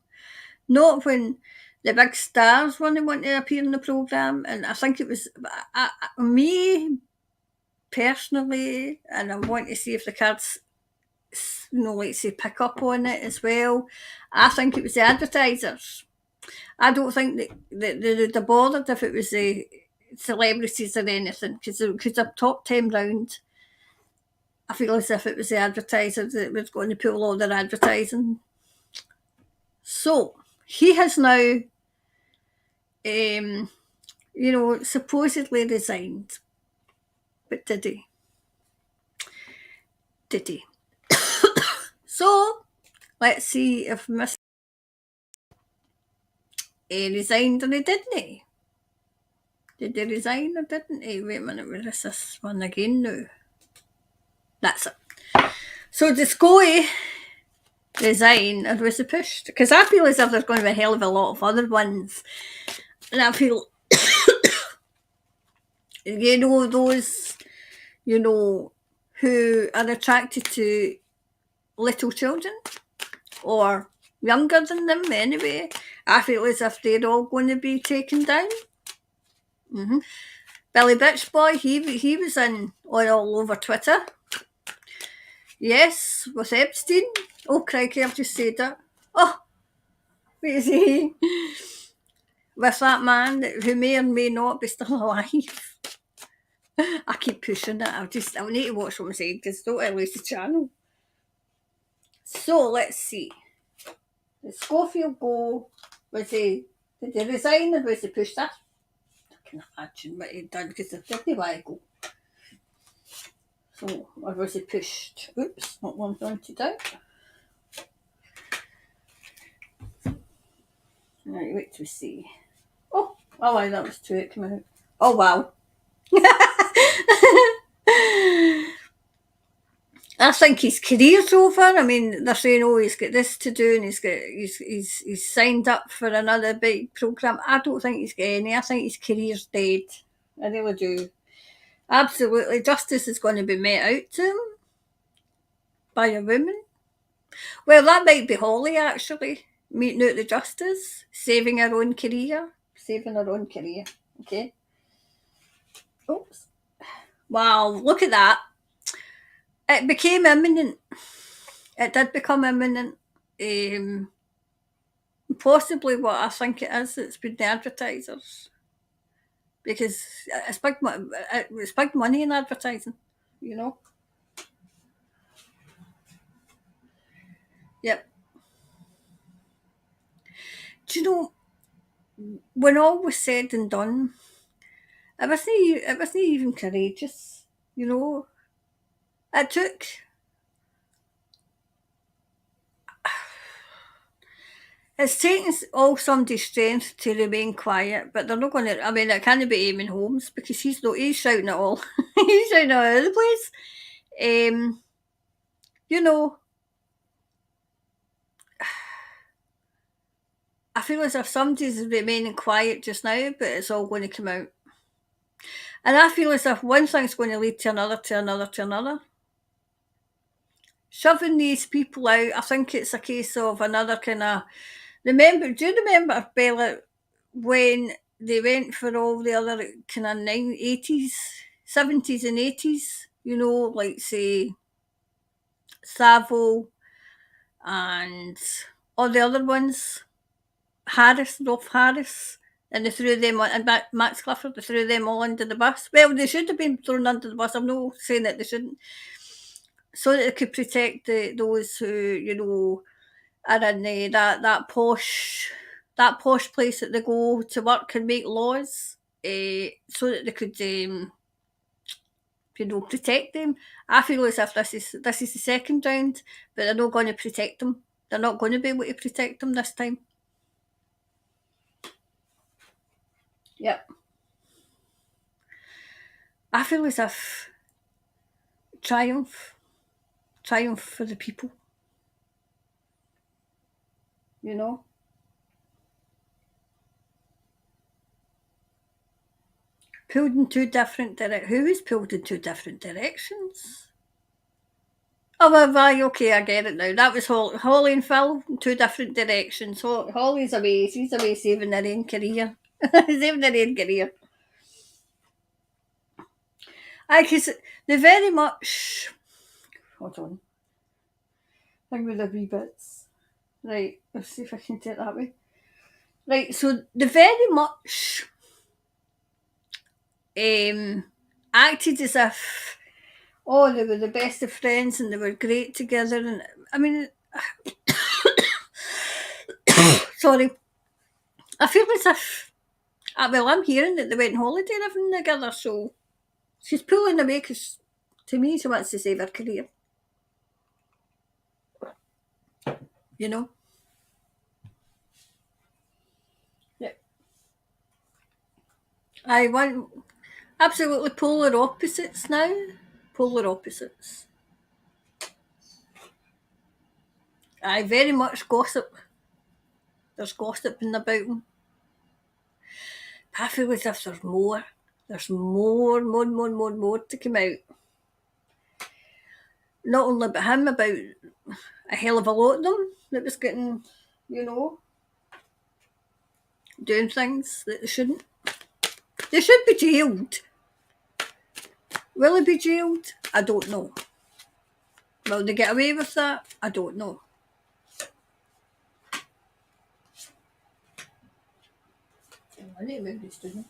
Not when the big stars when they want to appear in the programme. And I think it was me personally, and I want to see if the cards, you know, like say, pick up on it as well. I think it was the advertisers. I don't think that they're bothered if it was the celebrities or anything, because a top 10 round, I feel as if it was the advertisers that was going to pull all their advertising. So he has now, you know, supposedly resigned. But did he? Did he? So let's see if Mr. Resigned or he didn't he? Did he resign or didn't he? Wait a minute, where is this one again now? That's it. So did Scoey resign or was he pushed? Because I feel as if there's going to be a hell of a lot of other ones. And I feel, you know, those, you know, who are attracted to little children or younger than them anyway, I feel as if they're all going to be taken down. Mm-hmm. Billy Bitch Boy, he was in all over Twitter. Yes, with Epstein. Oh, crikey, I've just said that. Oh, wait is he? With that man who may or may not be still alive. I keep pushing it. I'll need to watch what I'm saying because don't I lose the channel. So let's see. Did Schofield go? Did he resign or was he pushed off? I can imagine what he'd done because there's 50 while ago. So, or was he pushed? Oops, not one pointed out. Right, wait to see. Oh, Oh, aye, that was two it came out. Oh, wow. I think his career's over. I mean, they're saying, oh, he's got this to do and he's signed up for another big programme. I don't think he's got any. I think his career's dead. I really do. Absolutely. Justice is going to be met out to him by a woman. Well, that might be Holly, actually, meeting out the justice, saving her own career. Saving her own career. Okay. Oops. Wow, look at that. It became imminent. It did become imminent. Possibly what I think it is, it's been the advertisers. Because it's big money in advertising, you know? Yep. Do you know, when all was said and done, it wasn't even courageous, you know? It took... It's taken all somebody's strength to remain quiet, but they're not going to... I mean, it can't be Eamon Holmes, because he's shouting it all. He's shouting all over the place. You know, I feel as if somebody's remaining quiet just now, but it's all going to come out. And I feel as if one thing's going to lead to another, to another, to another. Shoving these people out, I think it's a case of another kind of... do you remember, Bella, when they went for all the other kind of 80s, 70s and 80s, you know, like, say, Savo and all the other ones, Rolf Harris, and they threw them on, and Max Clifford, they threw them all under the bus. Well, they should have been thrown under the bus. I'm not saying that they shouldn't. So that they could protect those who, you know, are in that posh place that they go to work and make laws, so that they could, you know, protect them. I feel as if this is the second round, but they're not going to protect them. They're not going to be able to protect them this time. Yep. I feel as if triumph for the people. You know? Pulled in two different directions. Who is pulled in two different directions? Oh, well, right, okay, I get it now. That was Holly and Phil in two different directions. Holly's away. She's away saving her own career. Saving her own career. Because they very much... Hold on. Think with the wee bits. Right, let's see if I can do it that way. Right, so they very much acted as if, oh, they were the best of friends and they were great together. And I mean, sorry, I feel as if, well, I'm hearing that they went on holiday living together, so she's pulling away because, to me, she wants to save her career. You know? Yep. I want absolutely polar opposites now. Polar opposites. I very much gossip. There's gossiping about them. I feel as if there's more. There's more to come out. Not only about him, about a hell of a lot of them that was getting, you know, doing things that they shouldn't. They should be jailed. Will they be jailed? I don't know. Will they get away with that? I don't know. I need to move this, didn't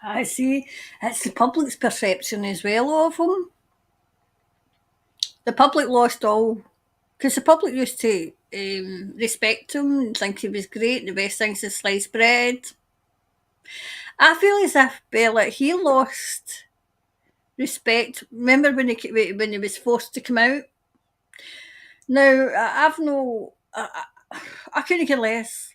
I see. It's the public's perception as well of him. The public lost all, because the public used to respect him and think he was great. The best thing's is sliced bread. I feel as if Bella, he lost respect. Remember when he was forced to come out? Now, I've no, I couldn't care less.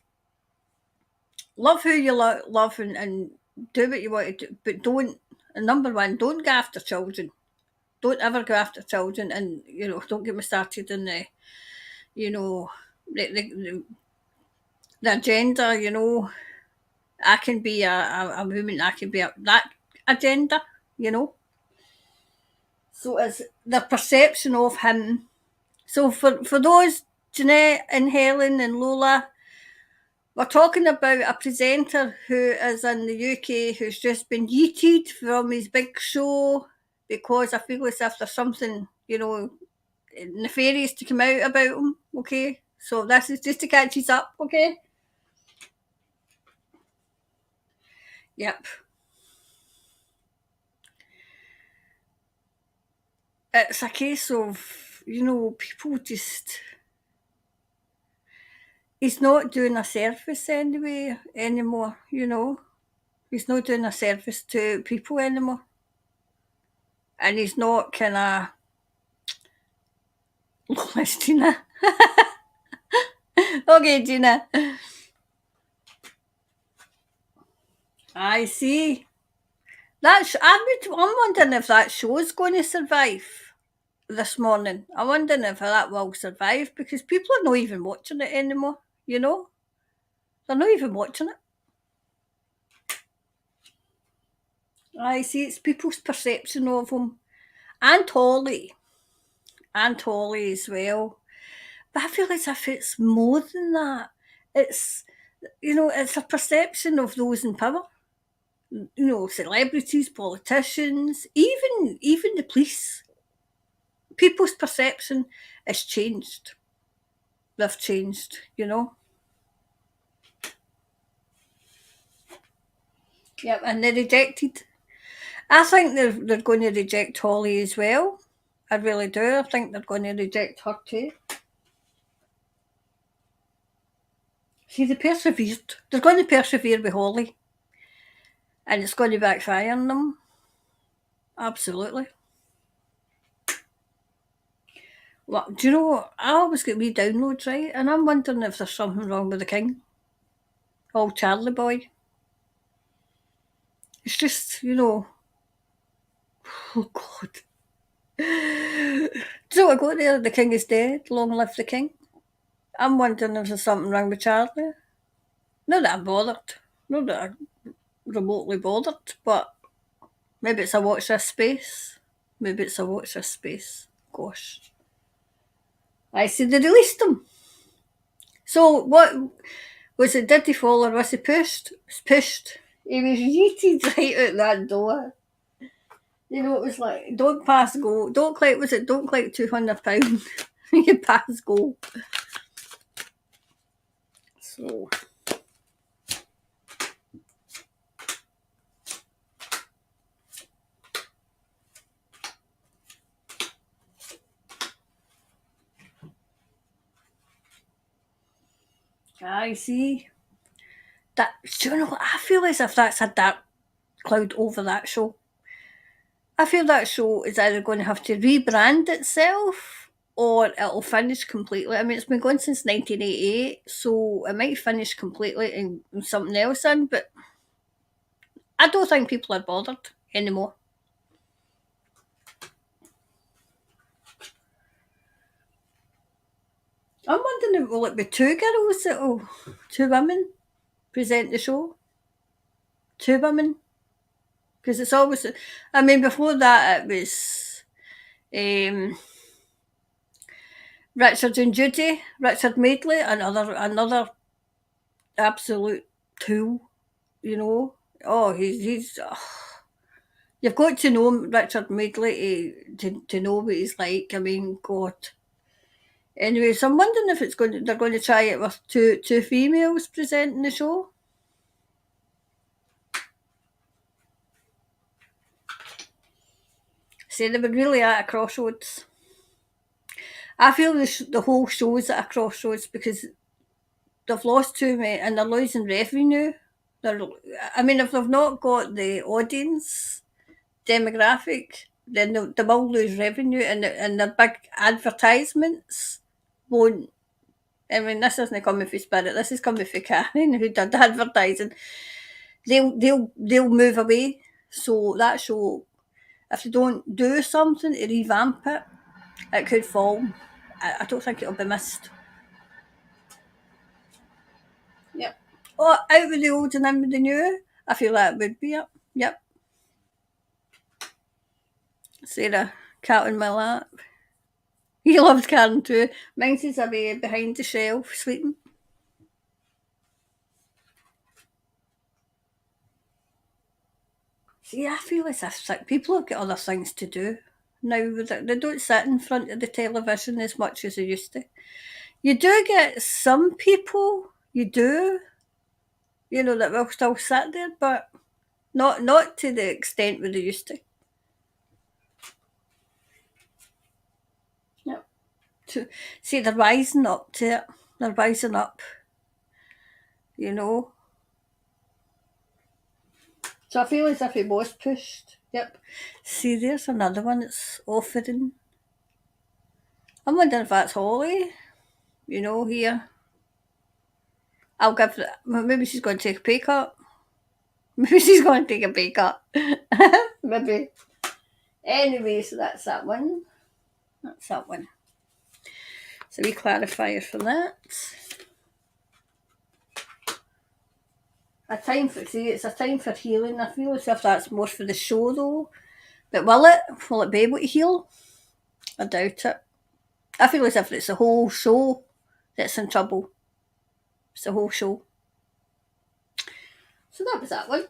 Love who you love and do what you want to do, but don't, number one, don't go after children. Don't ever go after children, and, don't get me started in you know, the agenda, I can be a woman, I can be that agenda, you know. So it's the perception of him. So for those, Jeanette and Helen and Lola, we're talking about a presenter who is in the UK who's just been yeeted from his big show because I feel as if there's something, nefarious to come out about him, okay? So this is just to catch us up, okay? Yep. It's a case of, people just, he's not doing a service anymore, He's not doing a service to people anymore. And he's not kind of Lois, Gina. Okay, Gina. I see. I'm wondering if that show's going to survive this morning. I'm wondering if that will survive because people are not even watching it anymore, They're not even watching it. I see, it's people's perception of him. And Holly as well. But I feel as if it's more than that. It's, it's a perception of those in power. Celebrities, politicians, even the police. People's perception has changed. They've changed, Yep, and they're rejected. I think they're going to reject Holly as well. I really do. I think they're going to reject her too. See, they persevered. They're going to persevere with Holly. And it's going to backfire on them. Absolutely. Well, do you know what? I always get wee downloads, right? And I'm wondering if there's something wrong with the king. Old Charlie boy. It's just, oh God. So I go there, the king is dead, long live the king. I'm wondering if there's something wrong with Charlie. Not that I'm bothered. Not that I'm remotely bothered, but maybe it's a watch this space. Gosh. I see they released him. So what was it? Did he fall or was he pushed? He was pushed. He was yeeted right out that door. It was like, don't pass go. Don't collect, was it, don't collect £200. You pass go. So. I see. Do you know what? I feel as if that's a dark cloud over that show. I feel that show is either going to have to rebrand itself or it'll finish completely. I mean, it's been going since 1988, so it might finish completely and something else in, but I don't think people are bothered anymore. I'm wondering, will it be two women present the show? Two women? Because it's always, I mean, before that it was Richard and Judy, Richard Madeley, another absolute tool, Oh, he's you've got to know Richard Madeley to know what he's like. I mean, God. Anyway, so I'm wondering if they're going to try it with two females presenting the show. See, they were really at a crossroads. I feel the whole show's at a crossroads because they've lost too many and they're losing revenue. I mean, if they've not got the audience demographic, then they will lose revenue, and the big advertisements won't. I mean, this isn't coming from Spirit. This is coming from Karen, who did the advertising. They'll move away. So that show, if they don't do something to revamp it, it could fall. I don't think it'll be missed. Yep. Oh, out with the old and in with the new. I feel that would be it. Yep. Sarah, cat in my lap. He loved Karen too. Mine is away behind the shelf, sleeping. See, I feel as if people have got other things to do now. They don't sit in front of the television as much as they used to. You do get some people, you do, that will still sit there, but not to the extent where they used to. Yep. See, they're rising up to it. They're rising up, So I feel as if it was pushed. Yep. See, there's another one that's offering. I'm wondering if that's Holly, here. I'll give it. Maybe she's going to take a pay cut. Maybe she's going to take a pay cut. Maybe. Anyway, so that's that one. That's that one. So we clarifier for that. It's a time for healing. I feel as if that's more for the show though. But will it be able to heal? I doubt it. I feel as if it's the whole show that's in trouble. It's the whole show. So that was that one.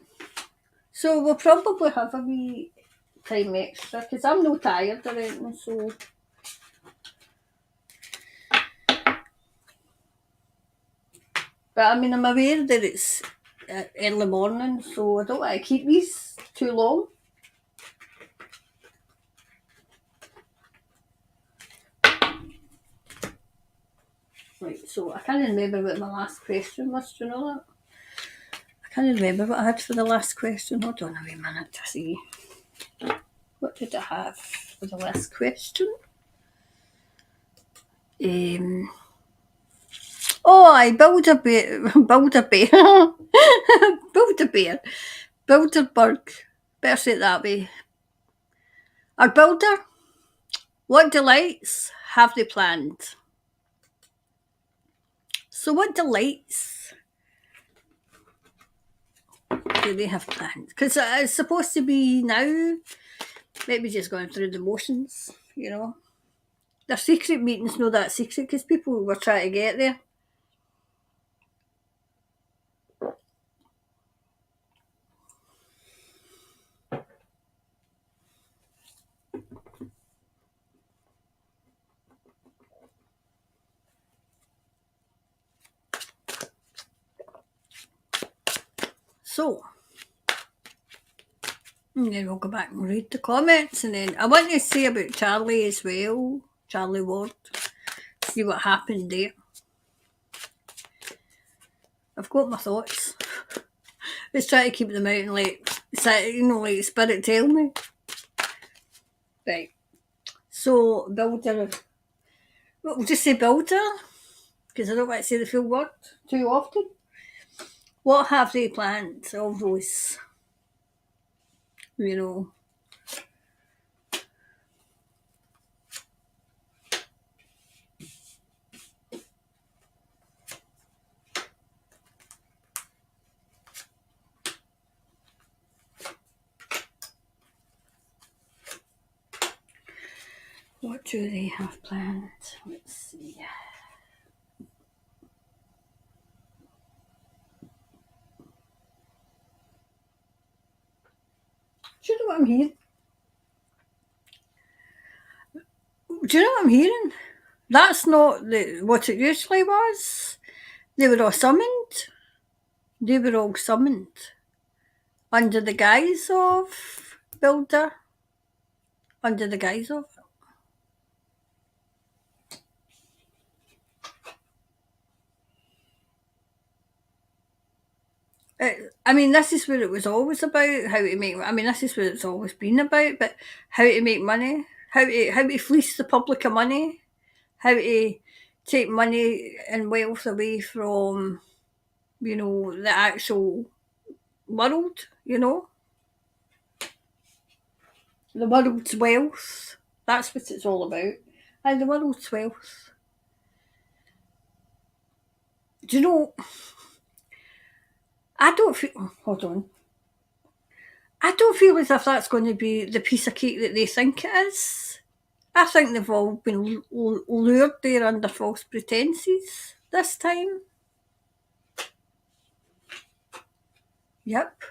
So we'll probably have a wee time extra because I'm no tired or anything, so. But I mean, I'm aware that it's early morning, so I don't want to keep these too long. Right, so I can't remember what my last question was, do you know that? I can't remember what I had for the last question. Hold on a wee minute to see. What did I have for the last question? I build a bear, Bilderberg. Better say it that way. Our builder, what delights have they planned? So what delights do they have planned? Because it's supposed to be now, maybe just going through the motions, Their secret meetings, no that secret, because people were trying to get there. So, and then we'll go back and read the comments, and then I want to say about Charlie as well, Charlie Ward, see what happened there. I've got my thoughts. Let's try to keep them out and like Spirit tell me. Right. So, builder, we'll just say builder, because I don't want to say the full word too often. What have they planned? All those, What do they have planned? Let's see. Do you know what I'm hearing? Do you know what I'm hearing? That's not what it usually was. They were all summoned. They were all summoned under the guise of builder. Under the guise of. I mean, this is what it was always about, how to make, I mean, this is what it's always been about, but how to make money, how to fleece the public of money, how to take money and wealth away from, the actual world, the world's wealth. That's what it's all about. And the world's wealth. Do you know, I don't feel, hold on. I don't feel as if that's going to be the piece of cake that they think it is. I think they've all been lured there under false pretences this time. Yep.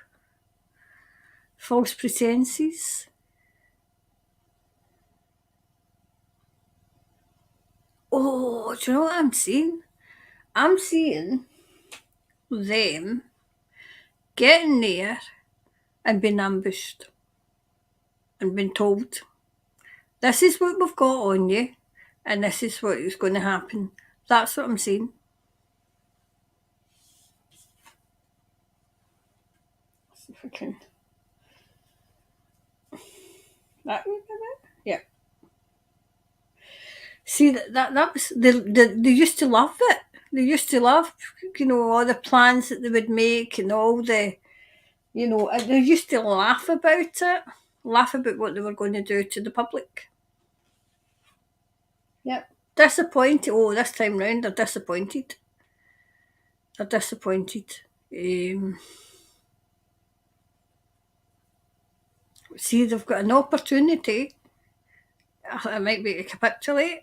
False pretences. Oh, do you know what I'm seeing? I'm seeing them getting there and being ambushed and being told, this is what we've got on you and this is what is going to happen. That's what I'm saying. Let's see if I can. That would be it? Yeah. See, that was, they used to love it. They used to love, all the plans that they would make and all the, they used to laugh about it, laugh about what they were going to do to the public. Yep. Disappointed. Oh, this time round, they're disappointed. They're disappointed. See, they've got an opportunity. It might be to capitulate.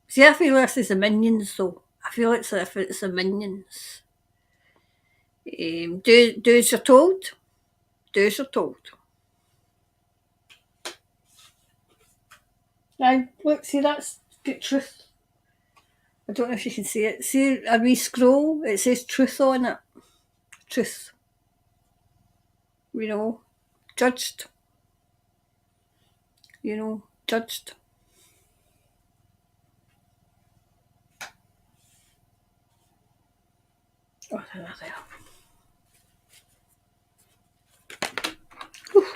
See, I feel this is the Minions, though. I feel it's if it's the Minions. Do as you're told. Do as you're told. Now, look, see, that's good truth. I don't know if you can see it. See a wee scroll? It says truth on it. Truth. Judged. Judged. Oh, there. Whew.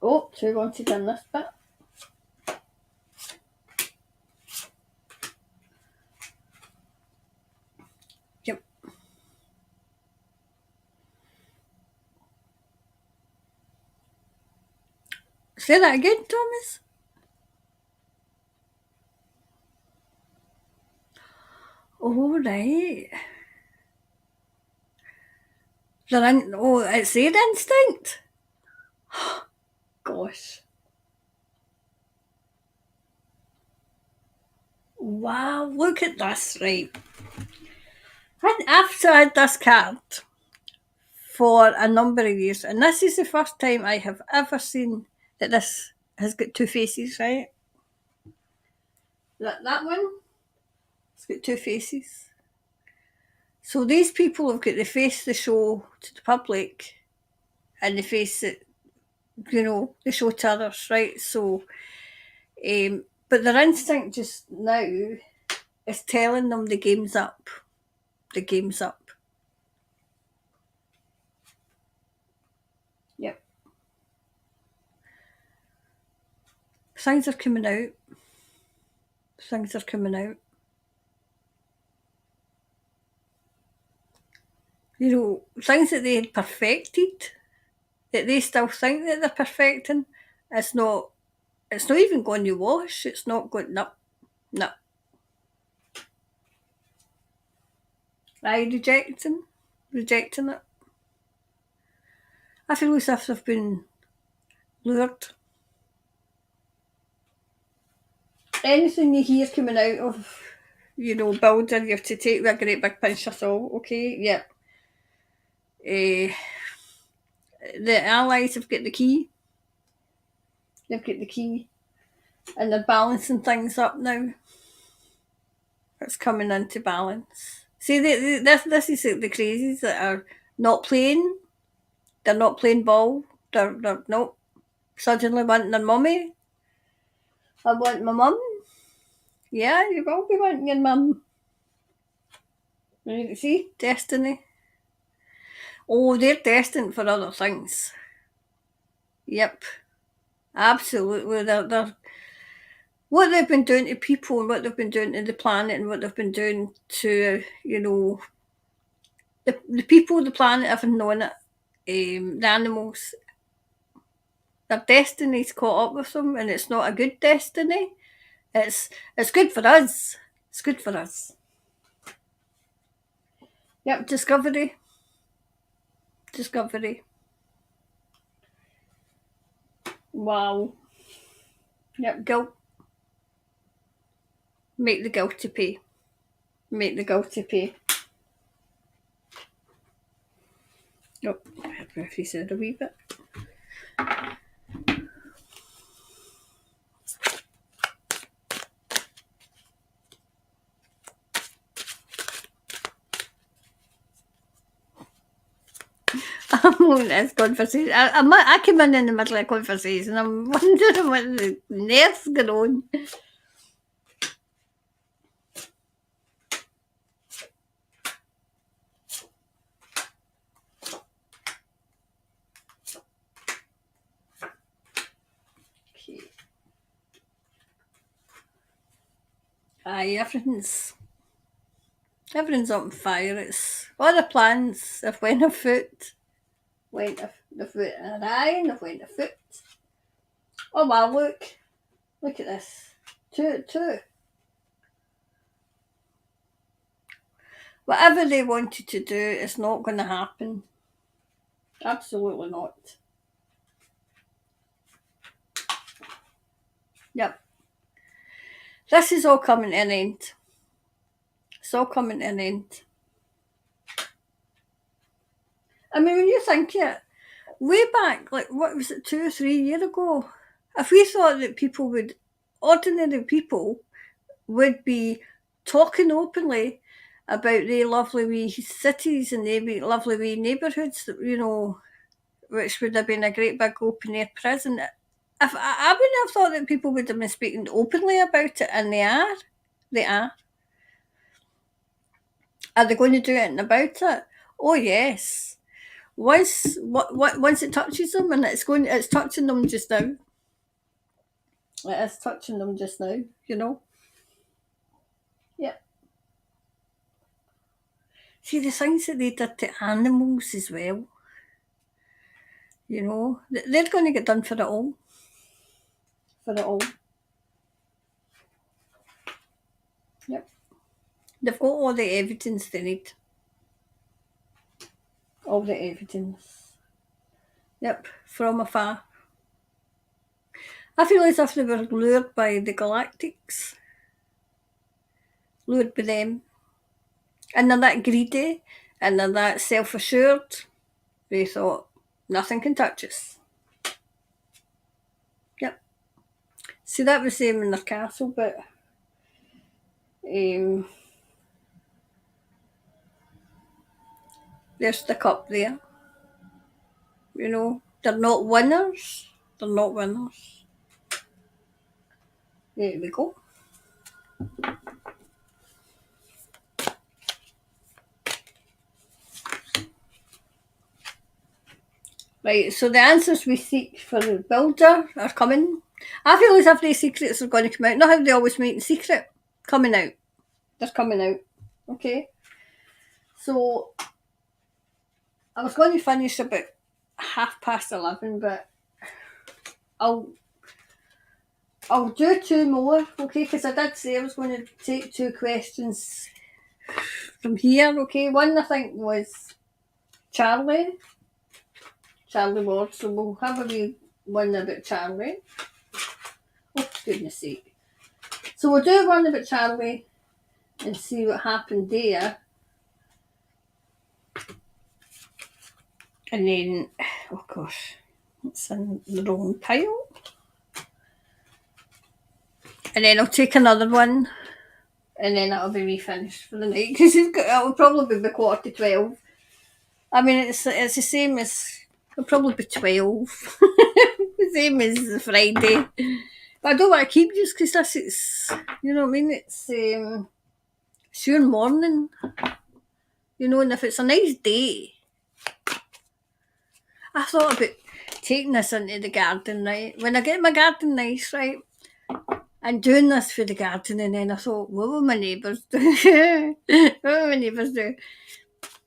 Oh, so we wanted in this bit. Yep. Say that again, Thomas. Oh, right. It's their instinct. Gosh. Wow, look at this, right. I've had this card for a number of years, and this is the first time I have ever seen that this has got two faces, right? That one, it's got two faces. So these people have got the face they show to the public and the face that, they show to others, right? So, but their instinct just now is telling them the game's up. The game's up. Yep. Things are coming out. Things are coming out. Things that they had perfected, that they still think that they're perfecting, it's not even going to wash. It's not going, no. Rejecting it. I feel as if they've been lured. Anything you hear coming out of, builder, you have to take with a great big pinch of salt, okay? Yep. The Allies have got the key. They've got the key. And they're balancing things up now. It's coming into balance. See, this is the crazies that are not playing. They're not playing ball. They're not suddenly wanting their mummy. I want my mum. Yeah, you will be wanting your mum. You can see, destiny. Oh, they're destined for other things. Yep, absolutely. They're what they've been doing to people and what they've been doing to the planet and what they've been doing to, the people, the planet haven't known it. The animals, their destiny's caught up with them, and it's not a good destiny. It's good for us. It's good for us. Yep, discovery. Wow. Yep, guilt. Make the guilty pay. Make the guilty pay. Oh, if he said a wee bit. I'm on this conversation. I came in the middle of a conversation. I'm wondering what the nerves going on. Okay. Aye, everything's up on fire. It's all the plans have went afoot. Went the foot and an eye and they've went afoot. Oh wow, look at this. Two. Whatever they wanted to do is not going to happen. Absolutely not. Yep. This is all coming to an end. It's all coming to an end. I mean, when you think it, way back, like, what was it, 2 or 3 years ago, if we thought that ordinary people would be talking openly about the lovely wee cities and the lovely wee neighbourhoods, which would have been a great big open air prison. I wouldn't have thought that people would have been speaking openly about it, and they are. They are. Are they going to do anything about it? Oh yes. Once it touches them, and it's touching them just now. It is touching them just now, Yeah. See, the things that they did to animals as well, they're going to get done for it all. For it all. Yep. They've got all the evidence they need. All the evidence. Yep, from afar. I feel as if they were lured by the Galactics. Lured by them. And they're that greedy and they're that self-assured. They thought, nothing can touch us. Yep. See, that was them in their castle, but there's the cup there. They're not winners. They're not winners. There we go. Right, so the answers we seek for the builder are coming. I feel as if the secrets are going to come out. Not how they always make in secret. Coming out. They're coming out. Okay. So I was going to finish about 11:30, but I'll do 2 more, okay? Because I did say I was going to take 2 questions from here, okay? One I think was Charlie Ward, so we'll have a wee one about Charlie. Oh, goodness sake. So we'll do one about Charlie, and see what happened there. And then, oh gosh, it's in the wrong pile. And then I'll take another one, and then that'll be me finished for the night, because it'll probably be 11:45. I mean, it's the same as, it'll probably be 12. The same as the Friday. But I don't want to keep just because this is, you know what I mean? It's your morning, you know, and if it's a nice day, I thought about taking this into the garden, right? When I get my garden nice, right? And doing this for the garden, and then I thought, what will my neighbours do? What will my neighbours do?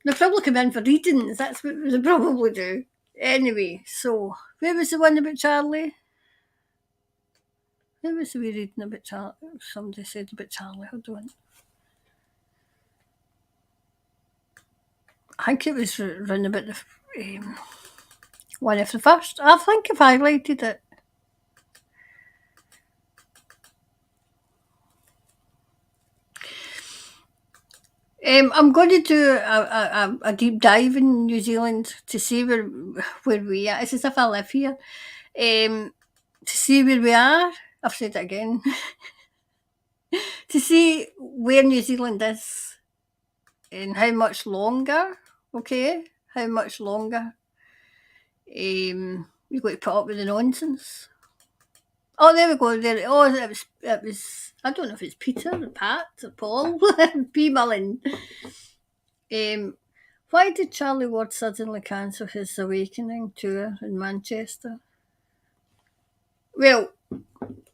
They'll probably come in for readings, that's what they'll probably do. Anyway, so where was the one about Charlie? Where was the wee reading about Charlie? Somebody said about Charlie, hold on. I think it was round about the one of the first. I think I've highlighted it. I'm going to do a deep dive in New Zealand to see where we are. It's as if I live here. To see where we are. I've said it again. To see where New Zealand is and how much longer. Okay, how much longer. You've got to put up with the nonsense. Oh, there we go. There. Oh, it was. I don't know if it's Peter or Pat or Paul. P. Mullen. Why did Charlie Ward suddenly cancel his Awakening tour in Manchester? Well,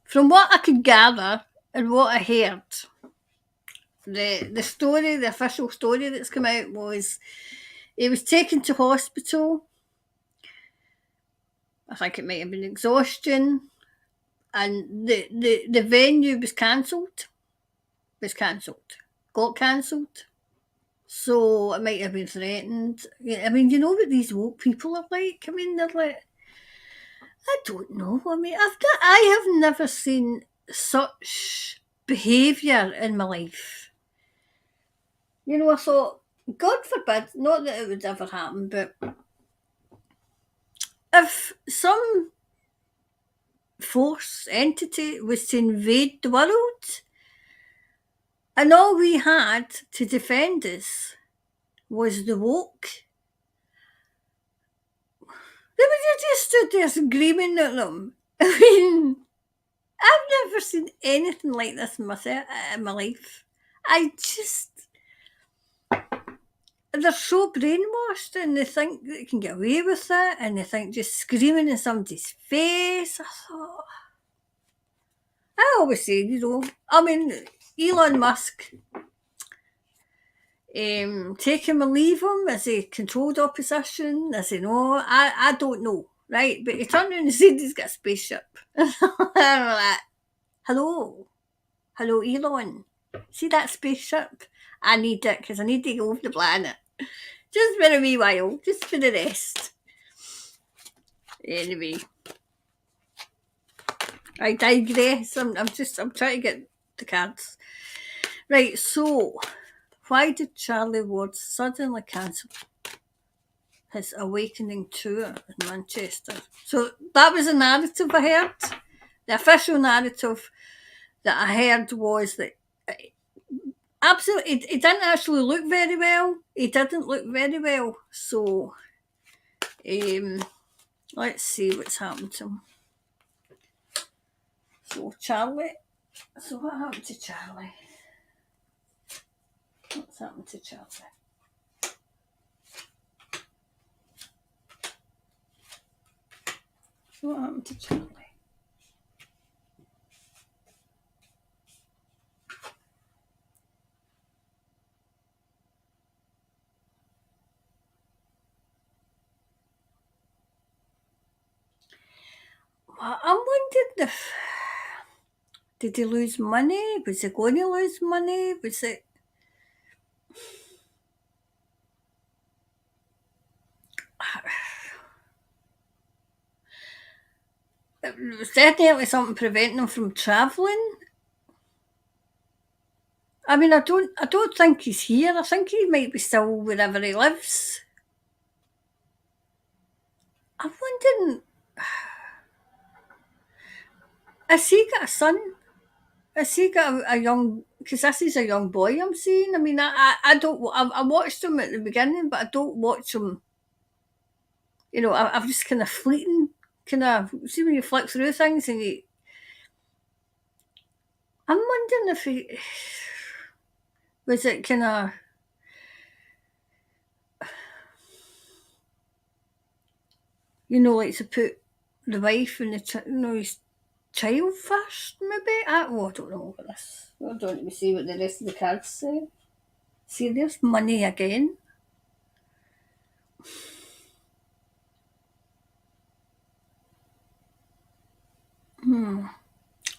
from what I could gather and what I heard, the story, the official story that's come out was he was taken to hospital. I think it might have been exhaustion. And the venue was cancelled. Got cancelled. So it might have been threatened. I mean, you know what these woke people are like? I mean, they're like, I don't know. I mean, I have never seen such behaviour in my life. You know, I thought, God forbid, not that it would ever happen, but if some force, entity was to invade the world, and all we had to defend us was the woke, they would have just stood there screaming at them. I mean, I've never seen anything like this in my life. They're so brainwashed and they think they can get away with it, and they think just screaming in somebody's face. I always say, you know, I mean, Elon Musk, take him or leave him, is he controlled opposition? Is he no? I don't know, right? But he turned around and said he's got a spaceship. I'm like, hello, Elon. See that spaceship? I need it because I need to go off the planet. Just for a wee while, just for the rest. Anyway, I digress. I'm trying to get the cards. Right, so why did Charlie Ward suddenly cancel his Awakening tour in Manchester? So that was a narrative I heard. The official narrative that I heard was that absolutely, it didn't actually look very well. It didn't look very well. So, let's see what's happened to him. So, Charlie. So, what happened to Charlie? What's happened to Charlie? What happened to Charlie? Well, I'm wondering if, did he lose money? Was he going to lose money? Was it? It was definitely something preventing him from travelling. I mean, I don't think he's here. I think he might be still wherever he lives. I'm wondering, has he got a son? Has he got a young? Because this is a young boy. I'm seeing. I mean, I don't. I watched him at the beginning, but I don't watch him. You know, I've just kind of fleeting, kind of see when you flick through things and you. I'm wondering if he was it kind of. You know, like to put the wife and his child first, maybe? I don't know about this. I don't let me see what the rest of the cards say. See, there's money again. I'm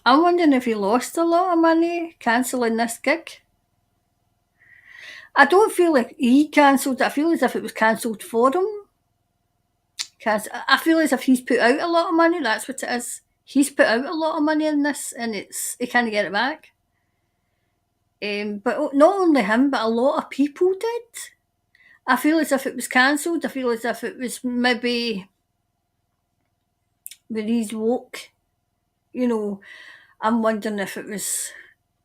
wondering if he lost a lot of money cancelling this gig. I don't feel like he cancelled it. I feel as if it was cancelled for him. I feel as if he's put out a lot of money. That's what it is. He's put out a lot of money in this, and he can't get it back. But not only him, but a lot of people did. I feel as if it was cancelled. I feel as if it was maybe with these woke. You know, I'm wondering if it was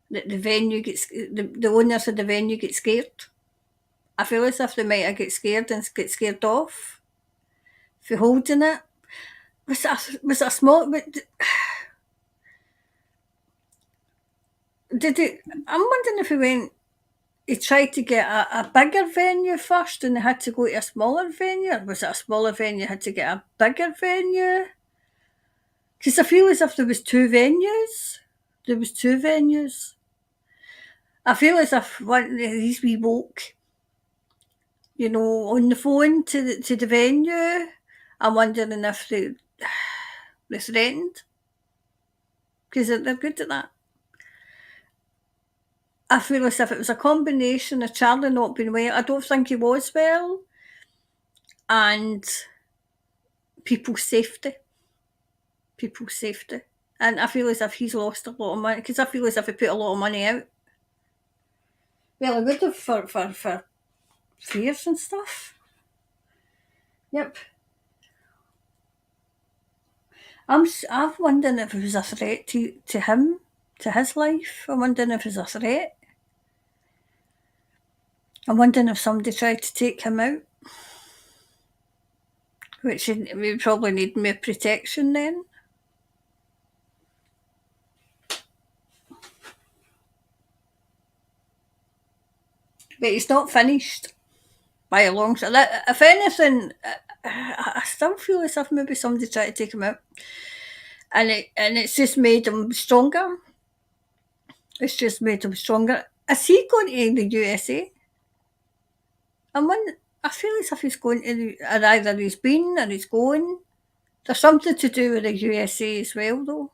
that the venue gets the owners of the venue get scared. I feel as if they might have get scared and get scared off for holding it. Was it a small? Did it? I'm wondering if he went. He tried to get a bigger venue first, and they had to go to a smaller venue. Or was it a smaller venue had to get a bigger venue? Because I feel as if there was two venues. There was two venues. I feel as if one of these wee woke, you know, on the phone to the venue. I'm wondering if they threatened, because they're good at that. I feel as if it was a combination of Charlie not being well. I don't think he was well, and people's safety. People's safety. And I feel as if he's lost a lot of money, because I feel as if he put a lot of money out. Well, he would have for fears and stuff. Yep. I'm wondering if it was a threat to him, to his life. I'm wondering if it was a threat. I'm wondering if somebody tried to take him out, which we would probably need more protection then. But he's not finished by a long shot. If anything, I still feel as if maybe somebody tried to take him out, and it's just made him stronger. It's just made him stronger. Is he going to the USA? I feel as if he's going to, or either he's been or he's going. There's something to do with the USA as well, though.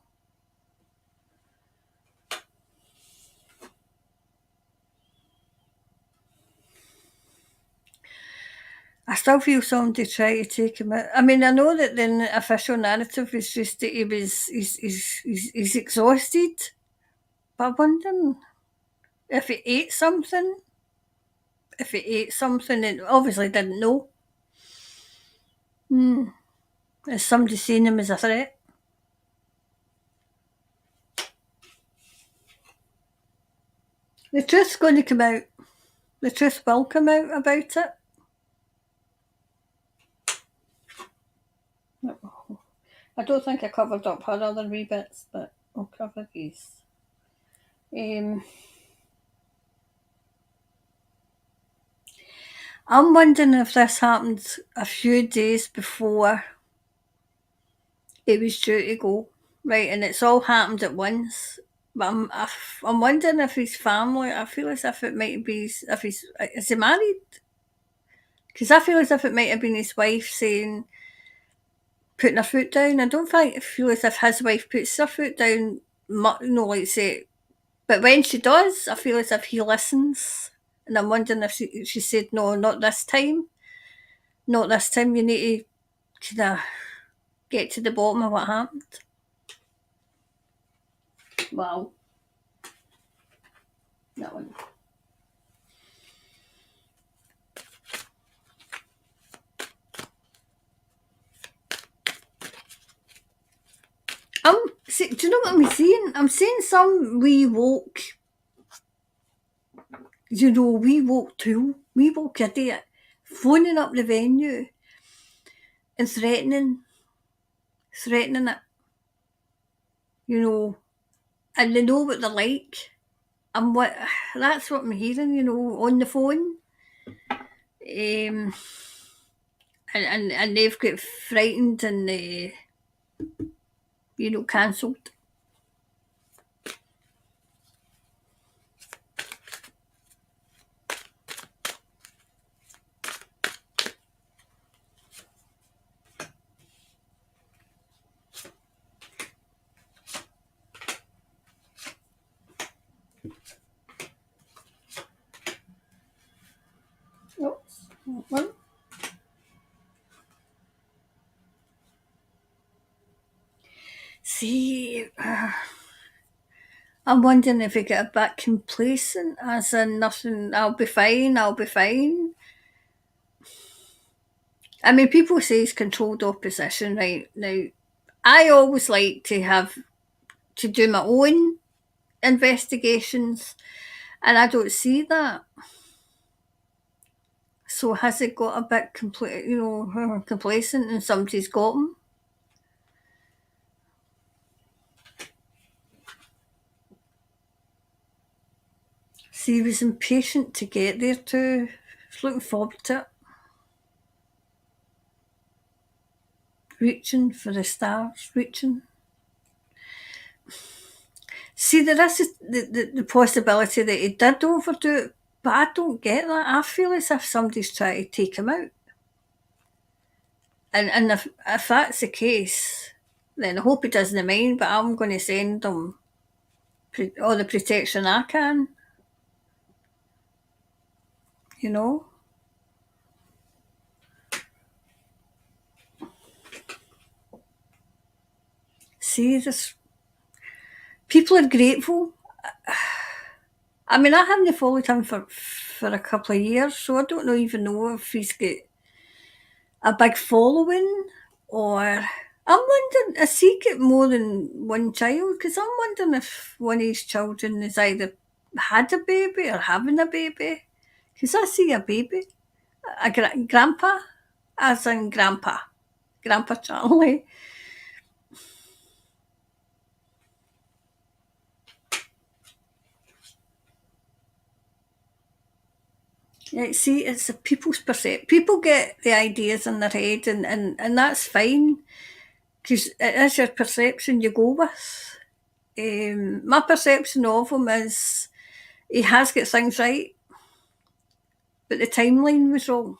I still feel somebody tried to take him out. I mean, I know that the official narrative is just that he's exhausted, but I'm wondering if he ate something. If he ate something and obviously didn't know. Has somebody seen him as a threat? The truth's going to come out. The truth will come out about it. I don't think I covered up her other wee bits, but I'll cover these. I'm wondering if this happened a few days before it was due to go, right? And it's all happened at once. But I'm wondering if his family. I feel as if it might be if is he married? Because I feel as if it might have been his wife saying, putting her foot down. I don't feel as if his wife puts her foot down. Like say, but when she does, I feel as if he listens. And I'm wondering if she said, no, not this time. Not this time. You need to kind of get to the bottom of what happened. Wow. That one. Do you know what I'm saying? I'm saying some wee woke, wee woke tool, wee woke idiot, phoning up the venue and threatening it, and they know what they're like. And that's what I'm hearing, on the phone. And they've got frightened and cancelled. Oops, one. See, I'm wondering if we get a bit complacent, as in nothing, I'll be fine. I mean, people say it's controlled opposition, right? Now, I always like to do my own investigations, and I don't see that. So has it got a bit complacent, and somebody's got him? See, he was impatient to get there too. He's looking forward to it. Reaching for the stars, reaching. See, there is the possibility that he did overdo it, but I don't get that. I feel as if somebody's trying to take him out. And if that's the case, then I hope he doesn't mind, but I'm going to send him all the protection I can. See, this people are grateful. I mean, I haven't followed him for a couple of years, so I don't even know if he's got a big following, or I'm wondering, has he got more than one child? Because I'm wondering if one of his children has either had a baby or having a baby. Because I see a baby, a grandpa, as in Grandpa Charlie. Yeah, see, it's a people's perception. People get the ideas in their head, and that's fine, because it is your perception you go with. My perception of him is he has got things right, but the timeline was wrong.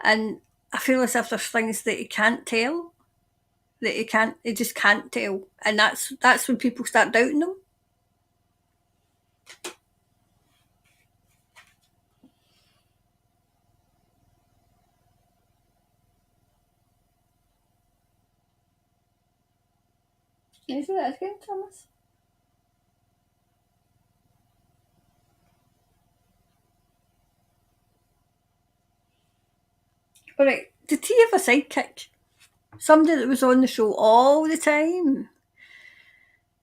And I feel as if there's things that he can't tell, that he just can't tell. And that's when people start doubting him. Can you say that again, Thomas? All right, did he have a sidekick? Somebody that was on the show all the time?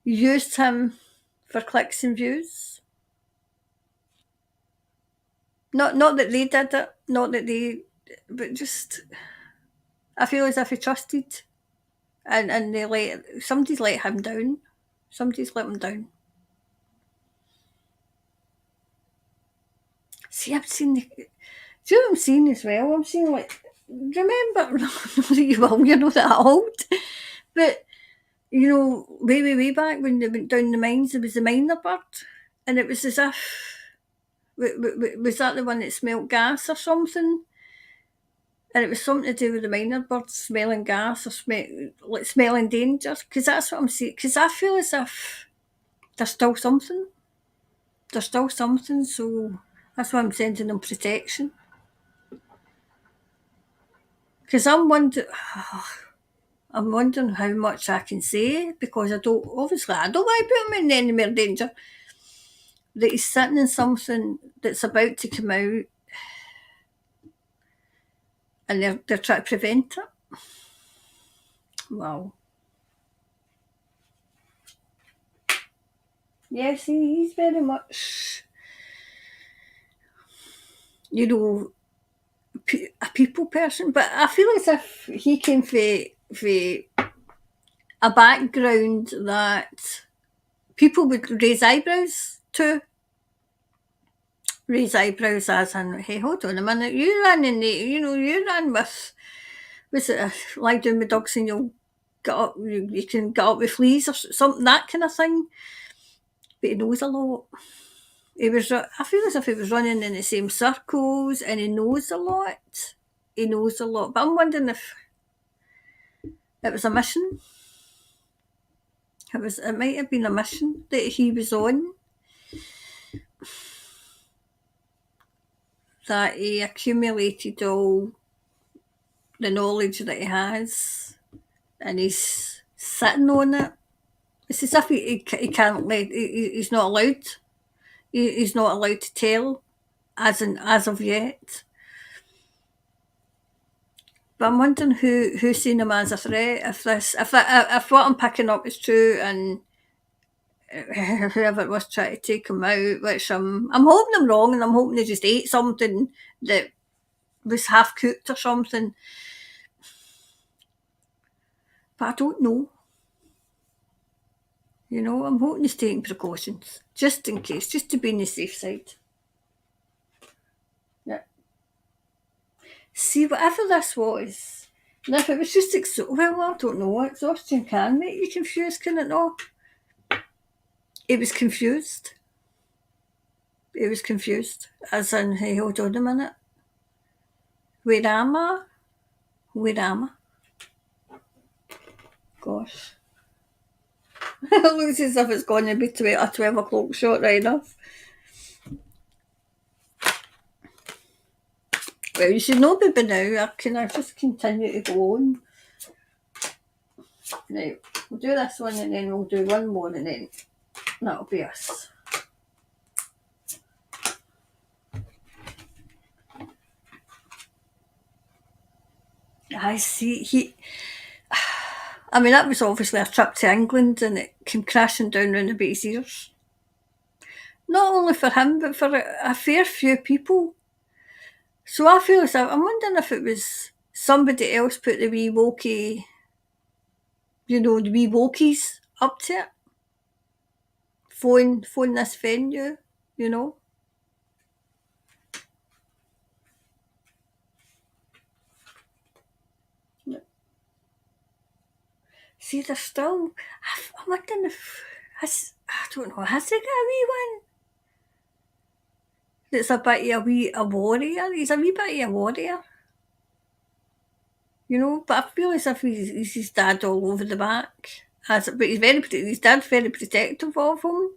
Used him for clicks and views? Not that they did it, but just, I feel as if he trusted, and somebody's let him down. Somebody's let him down. See, I've seen do you know what I'm seeing as well? I'm seeing, like, remember, you will, you're not that old, but way back when they went down the mines, there was the miner bird, and it was as if, was that the one that smelt gas or something? And it was something to do with the miner bird smelling gas or smelling danger, because that's what I'm seeing. Because I feel as if there's still something. So that's why I'm sending them protection. Because I'm wondering how much I can say, because I don't want to put them in any more danger. that he's sitting in something that's about to come out and they're trying to prevent it. Wow. Yes, he's very much, you know, a people person, but I feel as if he came from a background that people would raise eyebrows to. Raise eyebrows as in, hey, hold on a minute, you ran in the, you ran with, was it lie down with dogs and you'll get up, you can get up with fleas or something, that kind of thing. But he knows a lot. I feel as if he was running in the same circles and he knows a lot. He knows a lot. But I'm wondering if it was a mission. It might have been a mission that he was on. That he accumulated all the knowledge that he has and he's sitting on it. It's as if he can't he's not allowed. He's not allowed to tell as of yet. But I'm wondering who's seen him as a threat. If what I'm picking up is true, and whoever it was trying to take him out, which I'm hoping I'm wrong, and I'm hoping they just ate something that was half cooked or something. But I don't know. I'm hoping he's taking precautions just in case, just to be on the safe side. Yeah. See, whatever this was, and if it was just well, I don't know. Exhaustion can make you confused, can it not? He was confused. He was confused, as in, hey, hold on a minute. Where am I? Where am I? Gosh. It looks as if it's going to be a 12 o'clock shot, right enough. Well, you should know me by now. Can I just continue to go on? Right, we'll do this one and then we'll do one more and then that'll be us. I see. That was obviously a trip to England and it came crashing down round about his ears. Not only for him, but for a fair few people. So I feel as if, I'm wondering if it was somebody else put the wee wokey, the wee wokies up to it. Phone this venue, See, they're still. I'm wondering if I don't know. Has he got a wee one? That's a bit of a warrior. He's a wee bit of a warrior. But I feel as if he's his dad all over the back. But his dad's very protective of him.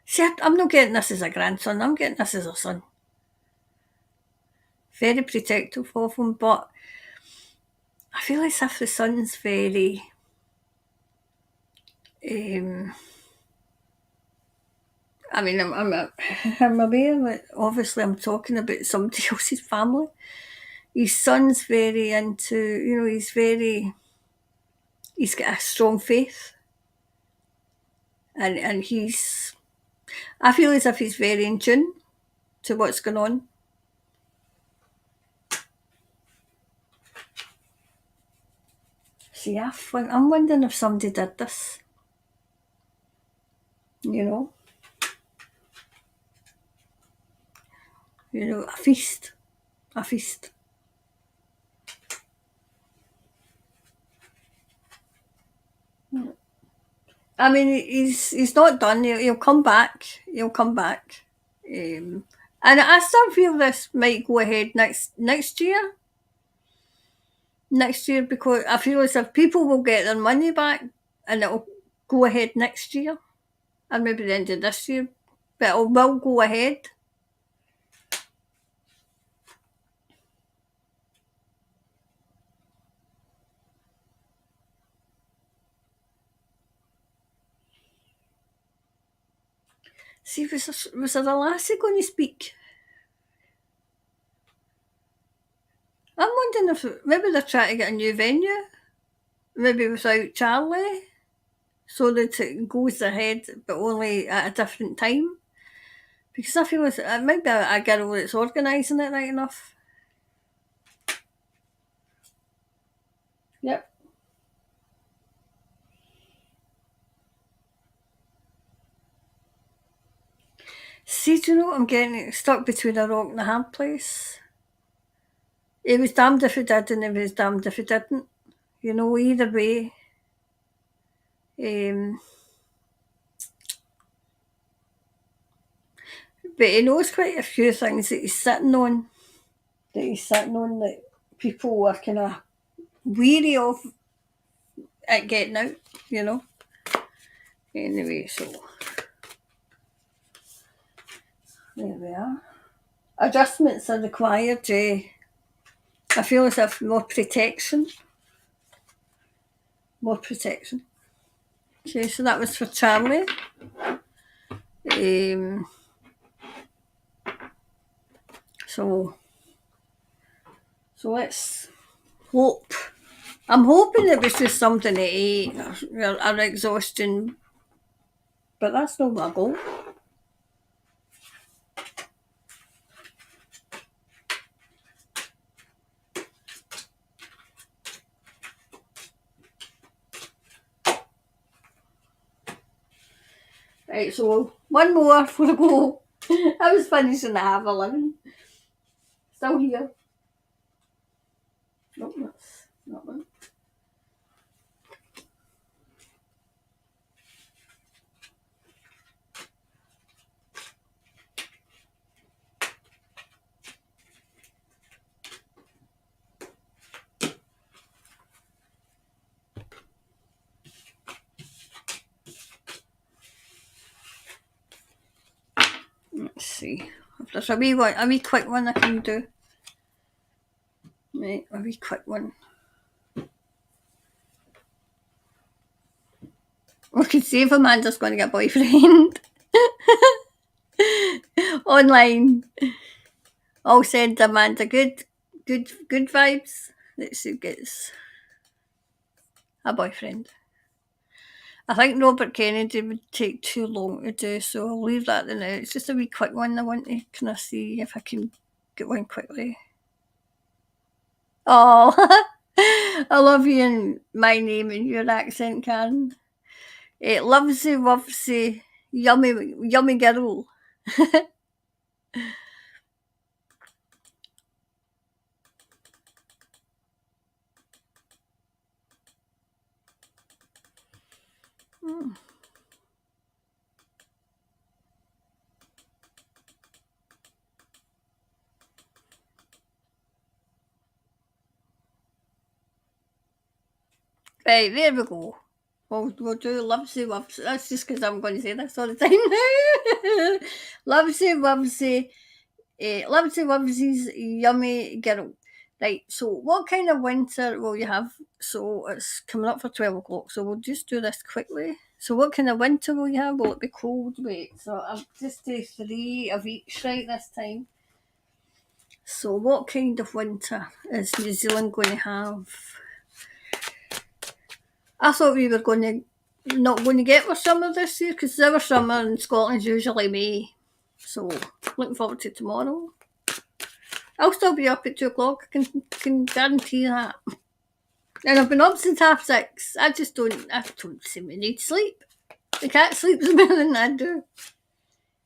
See, I'm not getting this as a grandson. I'm getting this as a son. Very protective of him, but I feel as if the son's very. I'm aware that obviously I'm talking about somebody else's family. His son's very into, he's got a strong faith. And I feel as if he's very in tune to what's going on. See, I'm wondering if somebody did this. A feast. A feast. He's not done. He'll come back. He'll come back. And I still feel this might go ahead next year. Next year, because I feel as if people will get their money back and it'll go ahead next year. And maybe the end of this year. But it will go ahead. See, was there a lassie going to speak? I'm wondering if maybe they're trying to get a new venue, maybe without Charlie, so that it goes ahead, but only at a different time. Because I feel it might be a girl that's organising it right enough. Yep. See, do you know what I'm getting stuck between a rock and a hard place? He was damned if he did, and he was damned if he didn't. You know, either way. But he knows quite a few things that he's sitting on. That people are kind of weary of it getting out, you know. Anyway, so there we are. Adjustments are required. I feel as if more protection. More protection. Okay, so that was for Charlie. So let's hope. I'm hoping it was just something to eat or exhaustion, but that's not my goal. Right, so one more before I go. I was finishing at 11:30. Still here. Nope, that's not one. Let's see. If there's a wee quick one I can do. Right, a wee quick one. We could see if Amanda's going to get a boyfriend. Online. I'll send Amanda good vibes that she gets a boyfriend. I think Robert Kennedy would take too long to do, so I'll leave that now. It's just a wee quick one I want to kind of see if I can get one quickly. Oh, I love you in my name and your accent, Karen. Lovesy, wovesy, yummy girl. Right, there we go. We'll do lovesy wovesy. That's just because I'm going to say this all the time now. Lovesy wovesy, lovesy wovesies, yummy girl. Right, so what kind of winter will you have? So it's coming up for 12 o'clock, so we'll just do this quickly. So what kind of winter will you have? Will it be cold? Wait, so I'll just do 3 of each right this time. So what kind of winter is New Zealand going to have? I thought we were not going to get our summer this year because our summer in Scotland's usually May. So looking forward to tomorrow. I'll still be up at 2 o'clock. I can guarantee that. And I've been up since 6:30. I don't seem to need sleep. The cat sleeps more than I do.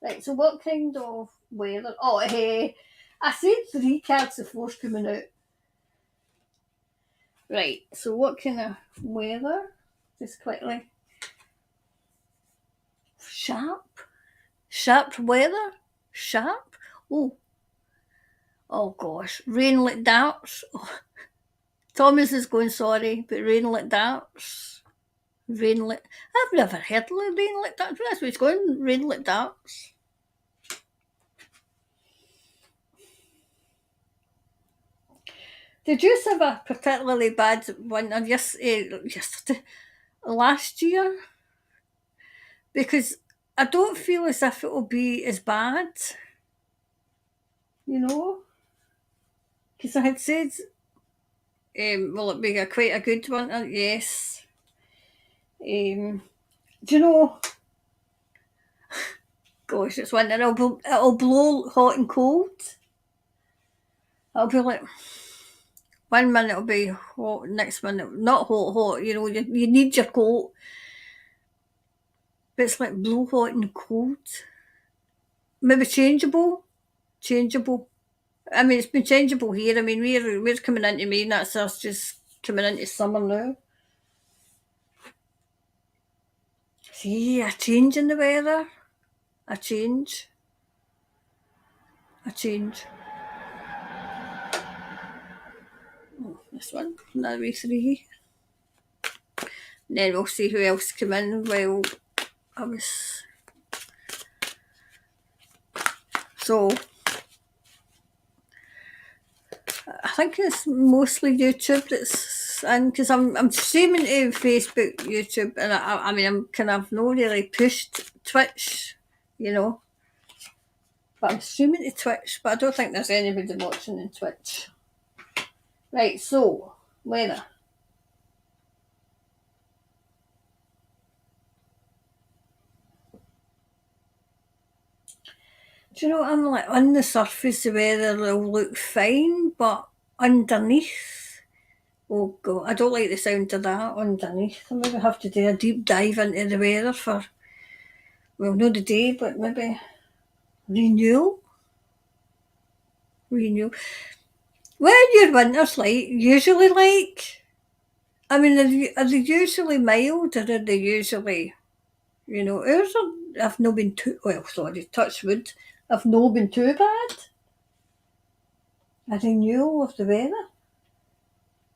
Right, so what kind of weather? Oh, hey, I said 3 cards of force coming out. Right, so what kind of weather? Just quickly. Sharp weather? Sharp? Oh gosh, rain like darts. Oh. Thomas is going sorry, but rain like darts. I've never heard of rain like darts. That's what it's going, rain like darts. Did you have a particularly bad winter yesterday, last year? Because I don't feel as if it'll be as bad, you know, because I had said, will it be quite a good winter? Yes. Do you know, gosh, it's winter, it'll blow hot and cold. It'll be like, 1 minute it'll be hot, next minute, not hot, you know, you need your coat. But it's like blow hot and cold. Maybe changeable. I mean, it's been changeable here. I mean, we're coming into May, and that's us just coming into summer now. See, a change in the weather. A change. Oh, this one, another wee 3. And then we'll see who else come in while I was. So, I think it's mostly YouTube that's in, because I'm streaming to Facebook, YouTube, and I mean, I'm kind of not really pushed Twitch, you know. But I'm streaming to Twitch, but I don't think there's anybody watching in Twitch. Right, so, weather. Do you know, I'm like, on the surface the weather will look fine, but underneath, oh God, I don't like the sound of that underneath. I maybe have to do a deep dive into the weather for, well, not the day, but maybe renewal. What are your winters like? Usually like? I mean, are they usually mild, or are they usually, you know, ours have not been too, well, sorry, touch wood, have not been too bad. A renewal of the weather.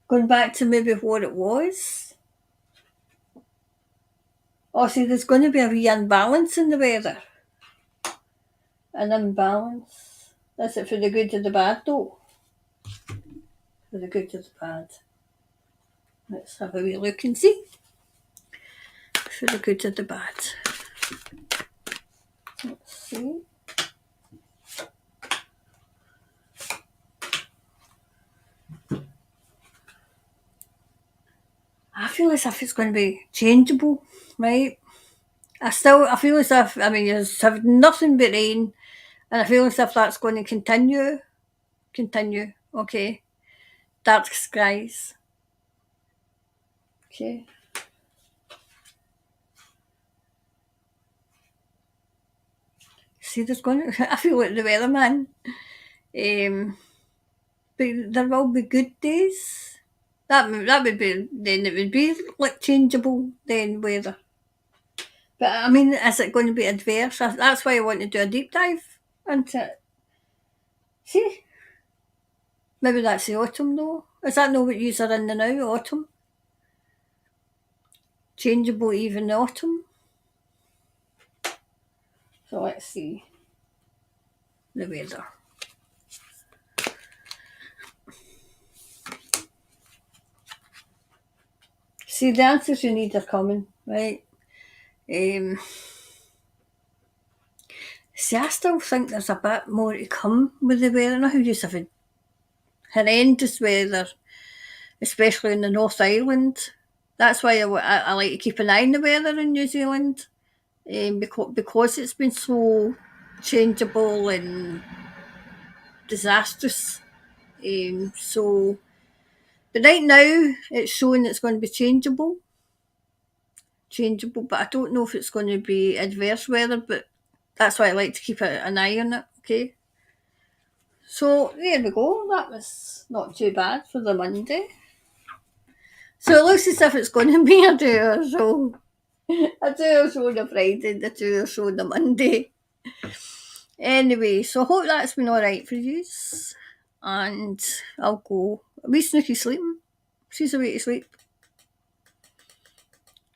Going back to maybe what it was. Oh, see, there's going to be a wee imbalance in the weather. An imbalance. That's it for the good and the bad, though. For the good and the bad. Let's have a wee look and see. For the good and the bad. Let's see. I feel as if it's going to be changeable, right? I feel as if, I mean, you have nothing but rain, and I feel as if that's going to continue. Okay. Dark skies. Okay. See, there's going to, I feel like the weatherman. But there will be good days. That would be, then it would be like changeable then weather. But I mean, is it going to be adverse? That's why I want to do a deep dive into it. See? Maybe that's the autumn though. Is that not what you are in the now, autumn? Changeable even the autumn. So let's see the weather. See, the answers you need are coming, right? See, I still think there's a bit more to come with the weather. Now, you just have horrendous weather, especially in the North Island. That's why I like to keep an eye on the weather in New Zealand, because it's been so changeable and disastrous. So, but right now it's showing it's going to be changeable, but I don't know if it's going to be adverse weather. But that's why I like to keep an eye on it. Okay. So there we go. That was not too bad for the Monday. So it looks as if it's going to be a 2-hour show. A 2-hour show on the Friday, the 2-hour show on the Monday. Anyway, so I hope that's been alright for you. And I'll go. At least Snooky's sleeping. She's away to sleep.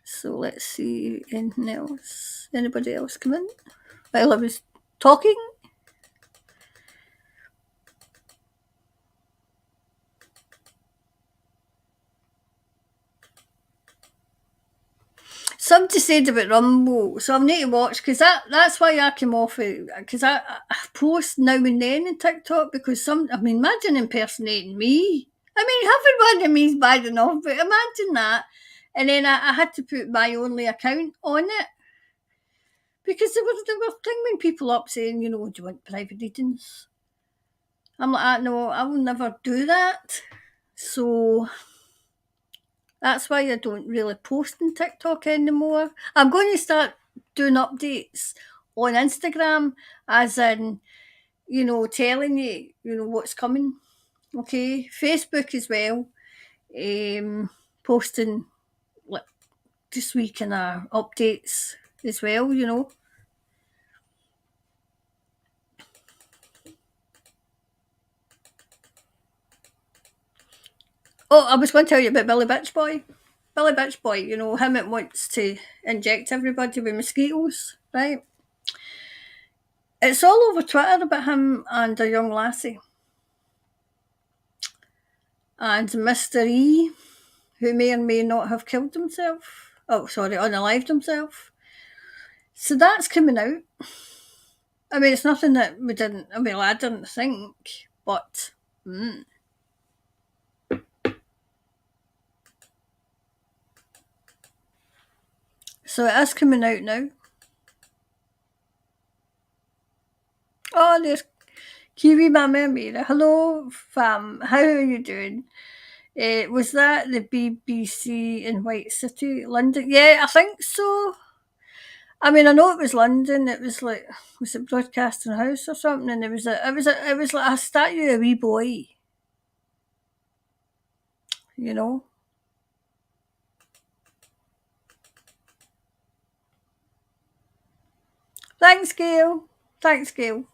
So let's see anything else. Anybody else come in while I was talking? So Somebody said about Rumble, so I need to watch because that's why I came off it because I post now and then in TikTok because imagine impersonating me. I mean, having one of me's bad enough, but imagine that. And then I had to put my only account on it because they were thinging people up saying, do you want private readings? I'm like, no, I will never do that. So that's why I don't really post on TikTok anymore. I'm going to start doing updates on Instagram, as in, telling you, what's coming. Okay, Facebook as well. Posting like this week in our updates as well. Oh, I was going to tell you about Billy Bitch Boy. Billy Bitch Boy, him that wants to inject everybody with mosquitoes, right? It's all over Twitter about him and a young lassie. And Mr. E, who may or may not have killed himself. Oh, sorry, unalived himself. So that's coming out. I mean, it's nothing that I didn't think, but So it is coming out now. Oh, there's Kiwi Mama Mira. Hello, fam. How are you doing? Was that the BBC in White City, London? Yeah, I think so. I mean, I know it was London. It was like, was it Broadcasting House or something? And it was like a statue of a wee boy. You know. Thanks, Gail. Thanks, Gail.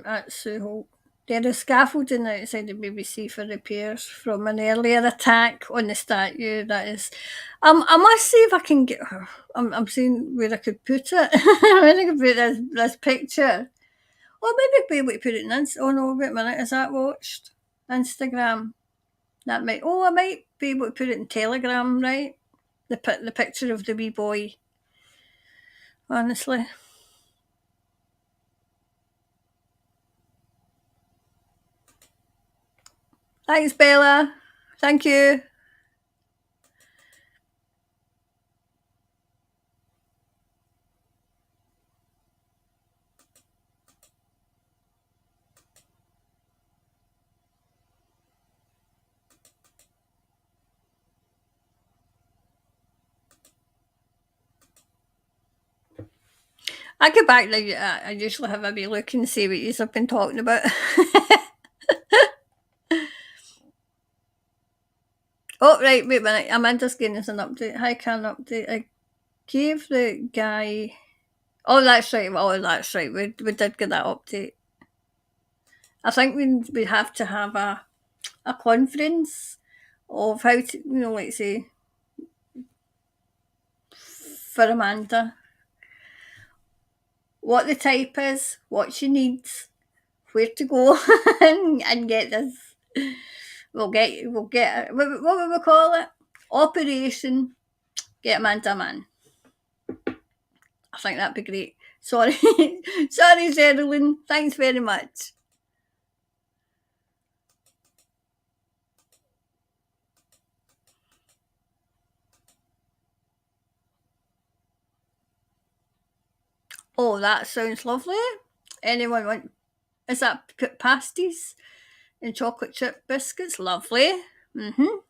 At Sue Holt. There is scaffolding outside the BBC for repairs from an earlier attack on the statue. That is, I must see if I can get her. I'm seeing where I could put it. Where I could put this picture. Or maybe be able to put it in Insta. Oh no, wait a minute. Is that watched? Instagram. That might. Oh, I might be able to put it in Telegram, right? The picture of the wee boy. Honestly. Thanks, Bella. Thank you. I get back now. I usually have a wee look and see what you've been talking about. Oh, right, wait a minute. Amanda's giving us an update. Hi, can update. I gave the guy. Oh, that's right. Oh, that's right. We did get that update. I think we have to have a conference of how to, like say, for Amanda, what the type is, what she needs, where to go, and get this. We'll get what would we call it? Operation Get Amanda a Man. I think that'd be great. Sorry, sorry, Geraldine. Thanks very much. Oh, that sounds lovely. Anyone want? Is that pasties and chocolate chip biscuits? Lovely. Mhm.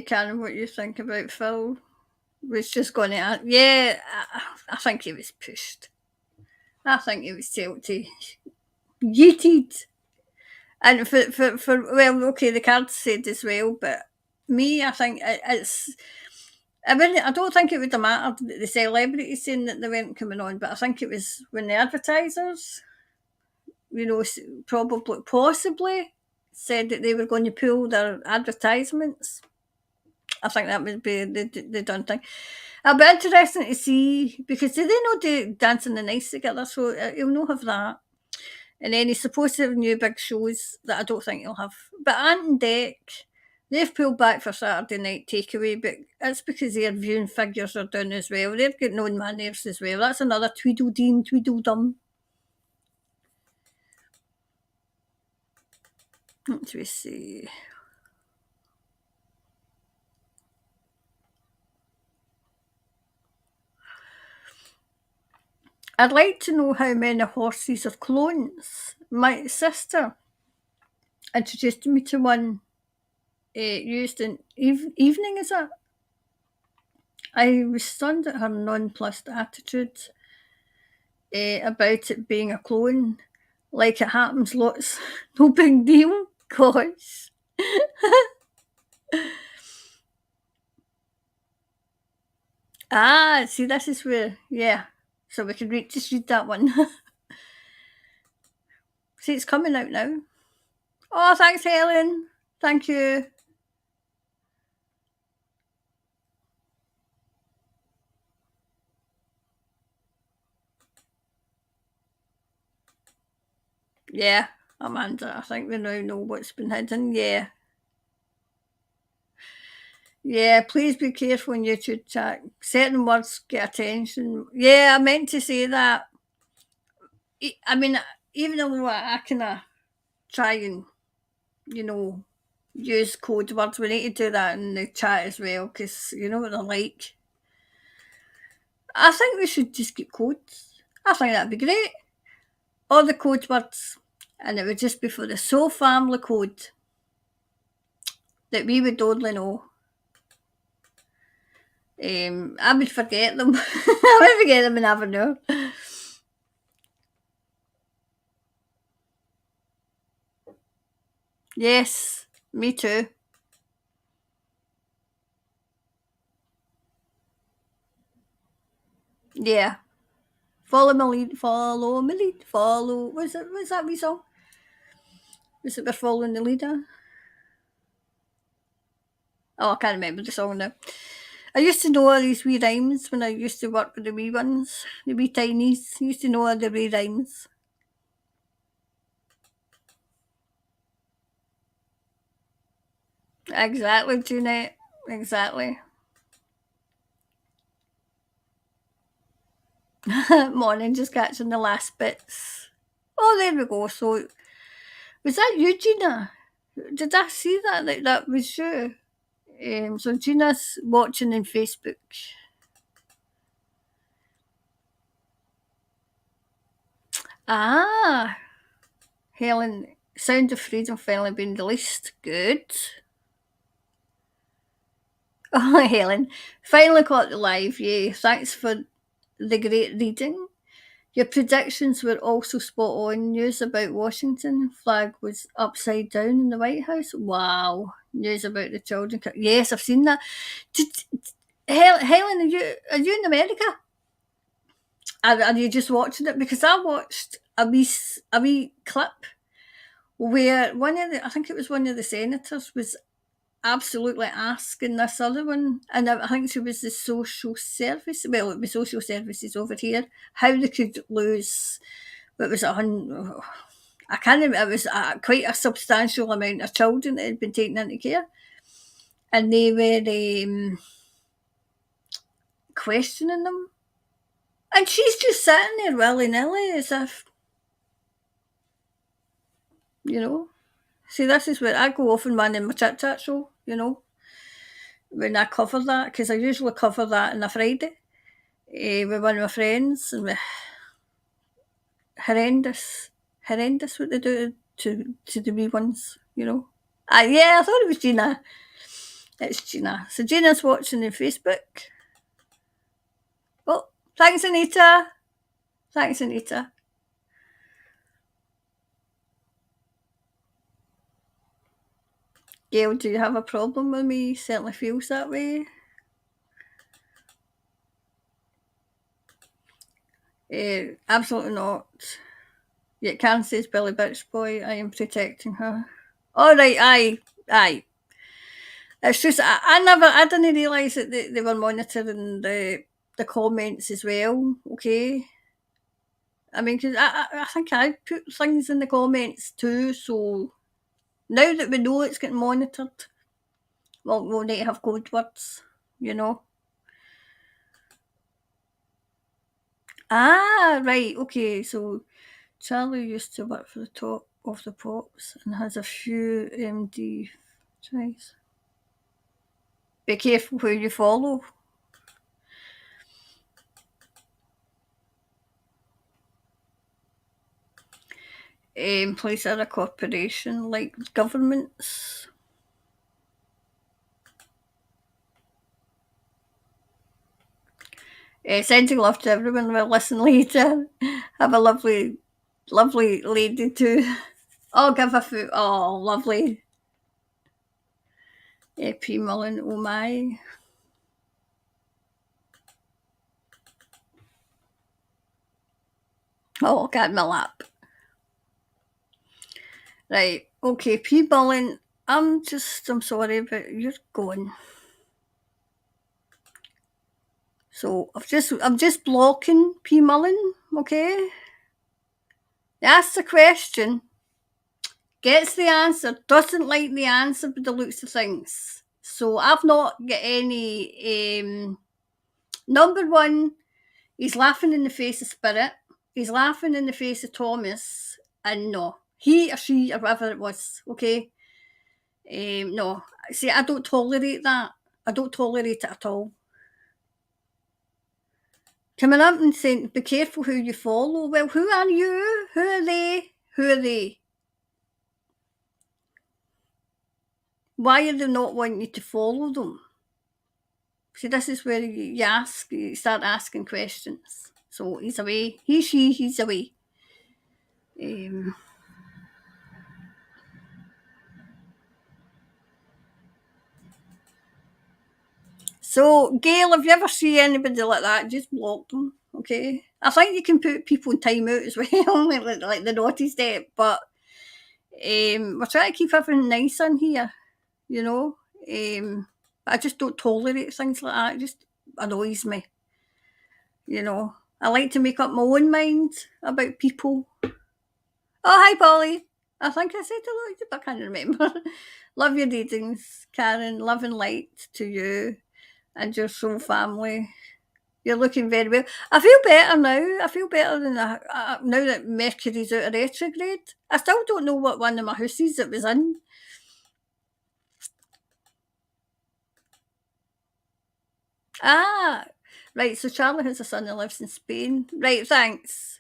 Karen, what you think about Phil? Was just going to, yeah. I think he was pushed. I think he was told to yeeted. And for well, okay, the cards said as well, but me, I think it's. I don't think it would have mattered the celebrities saying that they weren't coming on, but I think it was when the advertisers possibly said that they were going to pull their advertisements. I think that would be the done thing. It'll be interesting to see, because they not do Dancing the Nights together, so he'll not have that. And then he's supposed to have new big shows that I don't think he'll have. But Ant and Dec, they've pulled back for Saturday Night Takeaway, but it's because their viewing figures are down as well. They've got known manners as well. That's another Tweedledee, Tweedledum. Let me see. I'd like to know how many horses have clones. My sister introduced me to one used in evening, is it? I was stunned at her nonplussed attitude about it being a clone. Like it happens lots. No big deal. Gosh. See, this is where, yeah. So we can just read that one. See, it's coming out now. Oh, thanks, Helen. Thank you. Yeah, Amanda, I think we now know what's been hidden. Yeah. Yeah, please be careful in YouTube chat. Certain words get attention. Yeah, I meant to say that. I mean, even though I kind of try and, use code words, we need to do that in the chat as well, because you know what they're like. I think we should just get codes. I think that'd be great. All the code words, and it would just be for the sole family code that we would only know. I would forget them. I would forget them and never know. Yes, me too. Yeah. Follow my lead, follow my lead, follow. Was that wee song? Was it we're following the leader? Oh, I can't remember the song now. I used to know all these wee rhymes when I used to work with the wee ones, the wee tinies. I used to know all the wee rhymes. Exactly, Jeanette. Exactly. Morning, just catching the last bits. Oh, there we go. So, was that you, Gina? Did I see that? Like, that was you. So, Gina's watching on Facebook. Ah, Helen, Sound of Freedom finally been released. Good. Oh, Helen, finally caught the live. Yay. Thanks for the great reading. Your predictions were also spot on. News about Washington flag was upside down in the White House. Wow. News about the children. Yes, I've seen that. Helen, are you in America? Are you just watching it? Because I watched a wee clip where I think it was one of the senators was absolutely asking this other one, and I think it was the social service, well, it was social services over here, how they could lose, what was it, I can't remember, it was quite a substantial amount of children that had been taken into care, and they were questioning them, and she's just sitting there willy-nilly as if, see, this is where I go off and man in my chit-chat show, when I cover that, because I usually cover that on a Friday with one of my friends, and horrendous what they do to the wee ones, yeah, I thought it was Gina. It's Gina. So Gina's watching on Facebook. Oh, thanks, Anita. Thanks, Anita. Gail, do you have a problem with me? Certainly feels that way. Absolutely not. Yeah, Karen says Billy Bitch Boy, I am protecting her. All right, aye. It's just I didn't realise that they were monitoring the comments as well. Okay, I mean, because I think I put things in the comments too. So now that we know it's getting monitored, well, we'll need to have code words, you know. Ah, right, okay. So Charlie used to work for the Top of the Pops and has a few MD tries. Be careful who you follow. Place are a corporation like governments. Sending love to everyone. We'll listen later. Have a lovely lady too. Oh, give a foot. Oh, lovely. P. Mullen, oh my. Oh, got my lap. Right, okay, P. Mullen, I'm sorry, but you're going. So I'm just blocking P. Mullen, okay? Asks the question, gets the answer, doesn't like the answer by the looks of things. So I've not got any. Number one, he's laughing in the face of Spirit. He's laughing in the face of Thomas. And no, he or she or whatever it was, okay? No. See, I don't tolerate that. I don't tolerate it at all. Coming up and saying, be careful who you follow. Well, who are you? Who are they? Who are they? Why are they not wanting you to follow them? See, this is where you start asking questions. So he's away. He's away. So, Gail, if you ever see anybody like that, just block them, okay? I think you can put people in timeout as well, like the naughty step, but we're trying to keep everything nice in here, you know? I just don't tolerate things like that. It just annoys me, you know? I like to make up my own mind about people. Oh, hi, Polly. I think I said hello, but I can't remember. Love your readings, Karen. Love and light to you and your soul family. You're looking very well. I feel better now. I feel better than now that Mercury's out of retrograde. I still don't know what one of my houses it was in. Ah, right. So Charlie has a son that lives in Spain. Right, thanks.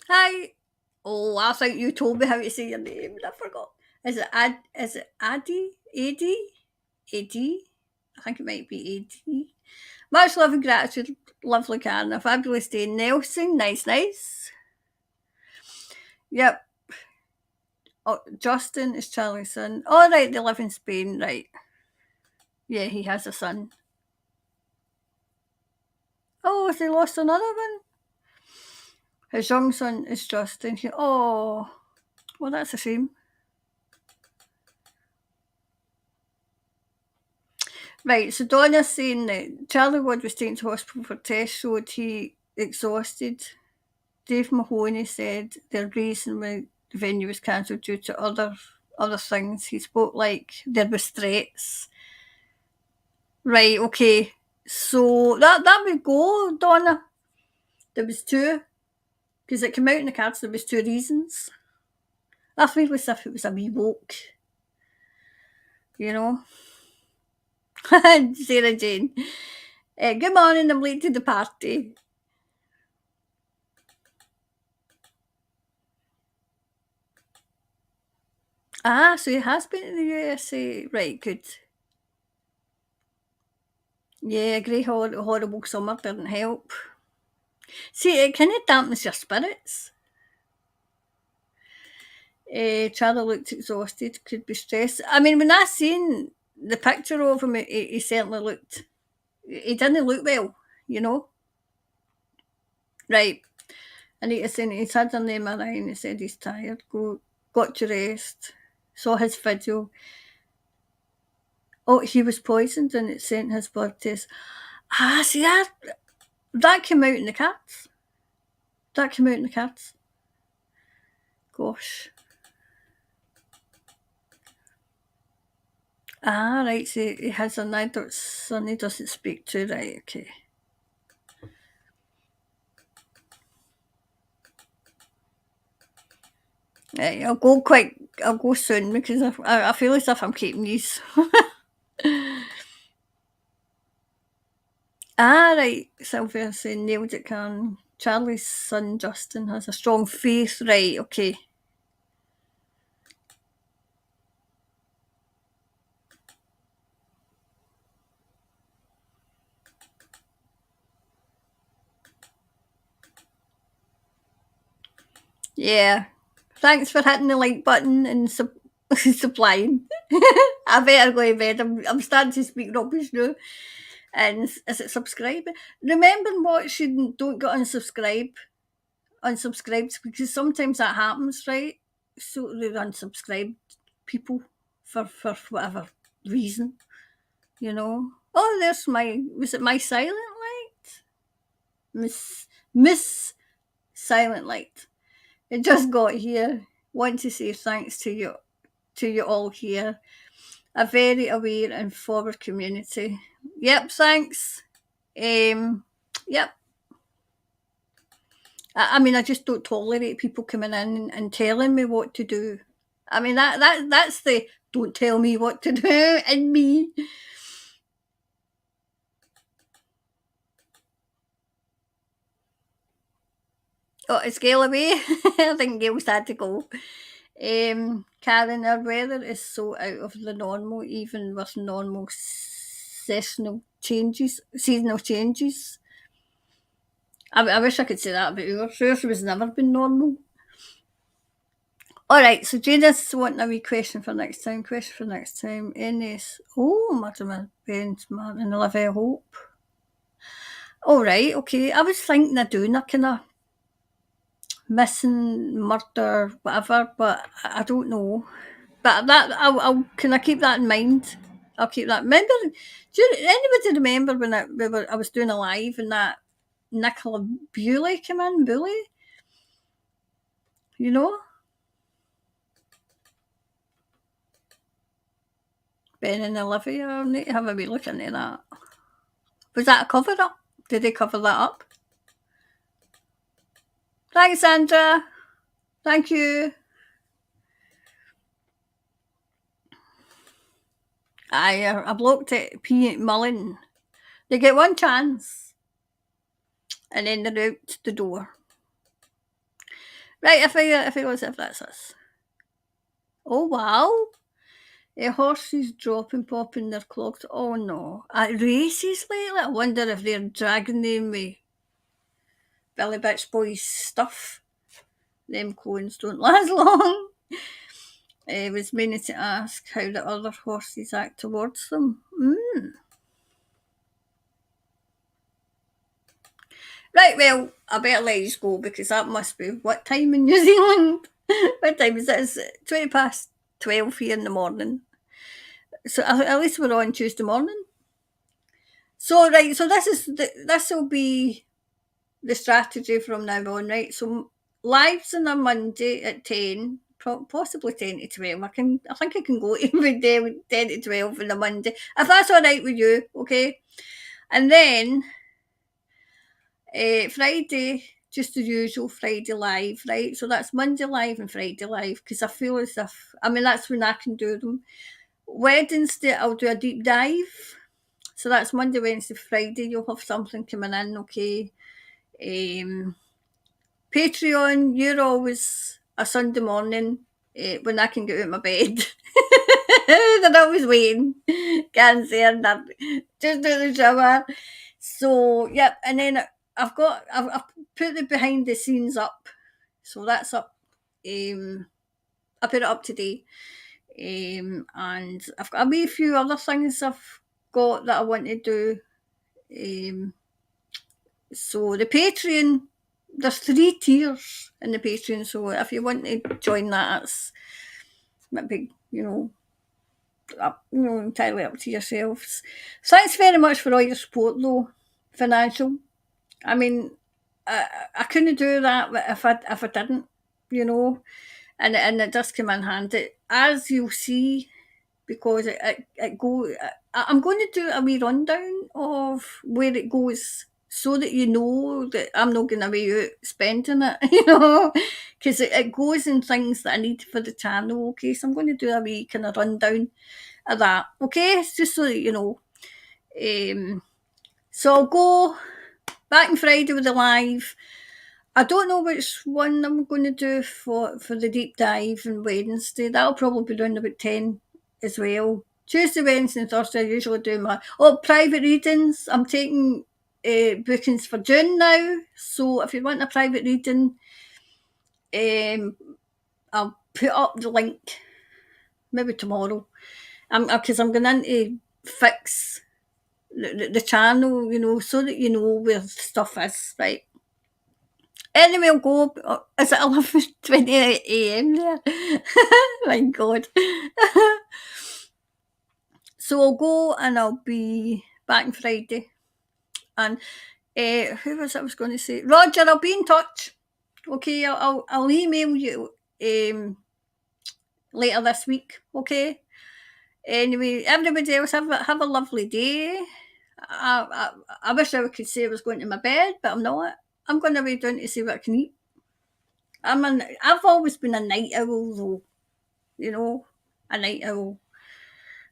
Hi. Oh, I think you told me how to say your name. I forgot. Is it Addy? Addy? Addy? I think it might be Addy. Much love and gratitude, lovely Karen. A fabulous day. Nelson, nice. Yep. Oh, Justin is Charlie's son. All right, they live in Spain, right? Yeah, he has a son. Oh, has he lost another one? His young son is Justin. Well, that's a shame. Right, so Donna's saying that Charlie Wood was taken to hospital for tests, showed he exhausted. Dave Mahoney said the reason why the venue was cancelled due to other things. He spoke like there was threats. Right, okay. So that would go, Donna. There was two. Because it came out in the cards, there was two reasons. I feel as if it was a wee woke. You know? Sarah Jane. Good morning, I'm late to the party. Ah, so he has been in the USA. Right, good. Yeah, a grey horrible summer didn't help. See, it kind of dampens your spirits. Charlie looked exhausted, could be stressed. I mean, when I seen the picture of him, he certainly looked. He didn't look well, you know. Right. Anita saying he's had an MRI and he said he's tired. Got to rest. Saw his video. Oh, he was poisoned and it sent his blood test. See that came out in the cats. Gosh. Right, so he has an adult son he doesn't speak to, right, okay. Right, I'll go soon because I feel as if I'm keeping these. Right, Sylvia saying nailed it, Karen. Charlie's son Justin has a strong faith, right, okay. Yeah. Thanks for hitting the like button and supplying. I better go to bed. I'm starting to speak rubbish now. And is it subscribe? Remember watching, don't get unsubscribed because sometimes that happens, right? So they unsubscribe people for whatever reason, you know. Oh, was it my silent light? Miss Silent Light. It just got here. Want to say thanks to you all here. A very aware and forward community. Yep, thanks. Yep. I mean, I just don't tolerate people coming in and telling me what to do. I mean, that's the don't tell me what to do in me. Oh, is Gail away? I think Gail's had to go. Karen, our weather is so out of the normal, even with normal seasonal changes. I wish I could say that about ours. Ours has never been normal. All right, so Janice wanting a wee question for next time. NS. Oh, Madam Ben's Martin, Olivia Hope. All right, okay. I was thinking of doing a kind of missing, murder, whatever, but I don't know. But that I'll can I keep that in mind? I'll keep that. Remember? Anybody remember when I was doing a live and that Nicola Bewley came in? Bully, you know. Ben and Olivia. I need to have a wee look into that. Was that a cover up? Did they cover that up? Thanks, Sandra. Thank you. I blocked it. P. Mullen. They get one chance, and then they're out the door. Right, if it was if that's us. Oh wow. Horses dropping, popping their clogs. Oh no. At races lately, I wonder if they're dragging them with Billy Bitch Boys stuff. Them clones don't last long. Was meaning to ask how the other horses act towards them. Right, well, I better let you go because that must be what time in New Zealand? What time is it? It's 20 past 12 here in the morning. So at least we're on Tuesday morning. So right, so this will be the strategy from now on, right? So lives on a Monday at 10, possibly 10 to 12. I think I can go every day with 10 to 12 on a Monday, if that's all right with you, okay? And then Friday, just the usual Friday live, right? So that's Monday live and Friday live because I feel as if, I mean, that's when I can do them. Wednesday, I'll do a deep dive. So that's Monday, Wednesday, Friday. You'll have something coming in, okay? Patreon, you're always a Sunday morning when I can get out of my bed. They're always waiting. Can't say that. Just do the shower. So, yep. And then I've put the behind the scenes up. So that's up. I put it up today. And I've got a wee few other things I've got that I want to do. So the Patreon, there's 3 tiers in the Patreon, so if you want to join that, it's maybe, entirely up to yourselves. Thanks very much for all your support, though, financial. I mean, I couldn't do that if I didn't, and it does come in handy, as you'll see, because I'm going to do a wee rundown of where it goes, so that you know that I'm not going to be out spending it, because it goes in things that I need for the channel. Okay, so I'm going to do a wee kind of rundown of that. Okay, it's just so that you know. So I'll go back on Friday with the live. I don't know which one I'm going to do for the deep dive on Wednesday. That'll probably be around about 10 as well. Tuesday, Wednesday and Thursday I usually do my private readings. I'm taking bookings for June now. So if you want a private reading, I'll put up the link maybe tomorrow. Because I'm going to fix the channel, so that you know where stuff is, right? Anyway, I'll go. Is it 11:28 a.m. there? My God. So I'll go and I'll be back on Friday. And who was I was going to say? Roger, I'll be in touch. Okay, I'll email you later this week. Okay. Anyway, everybody else have a lovely day. I wish I could say I was going to my bed, but I'm not. I'm going to be down to see what I can eat. I've always been a night owl, though, a night owl.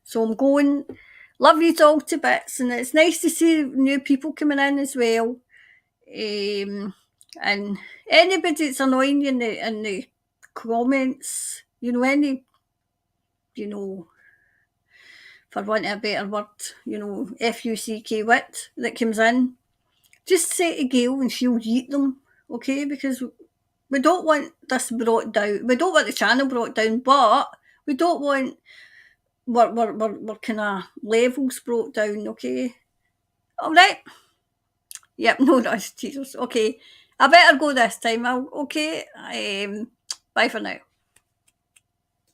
So I'm going. Love you all to bits, and it's nice to see new people coming in as well. And anybody that's annoying you in the comments, for want of a better word, FUCK wit that comes in, just say to Gail and she'll eat them, okay? Because we don't want this brought down. We don't want the channel brought down, but we don't want we're kind of levels brought down, okay? All right. Yep, no rush, Jesus. Okay. I better go this time. Okay. Bye for now.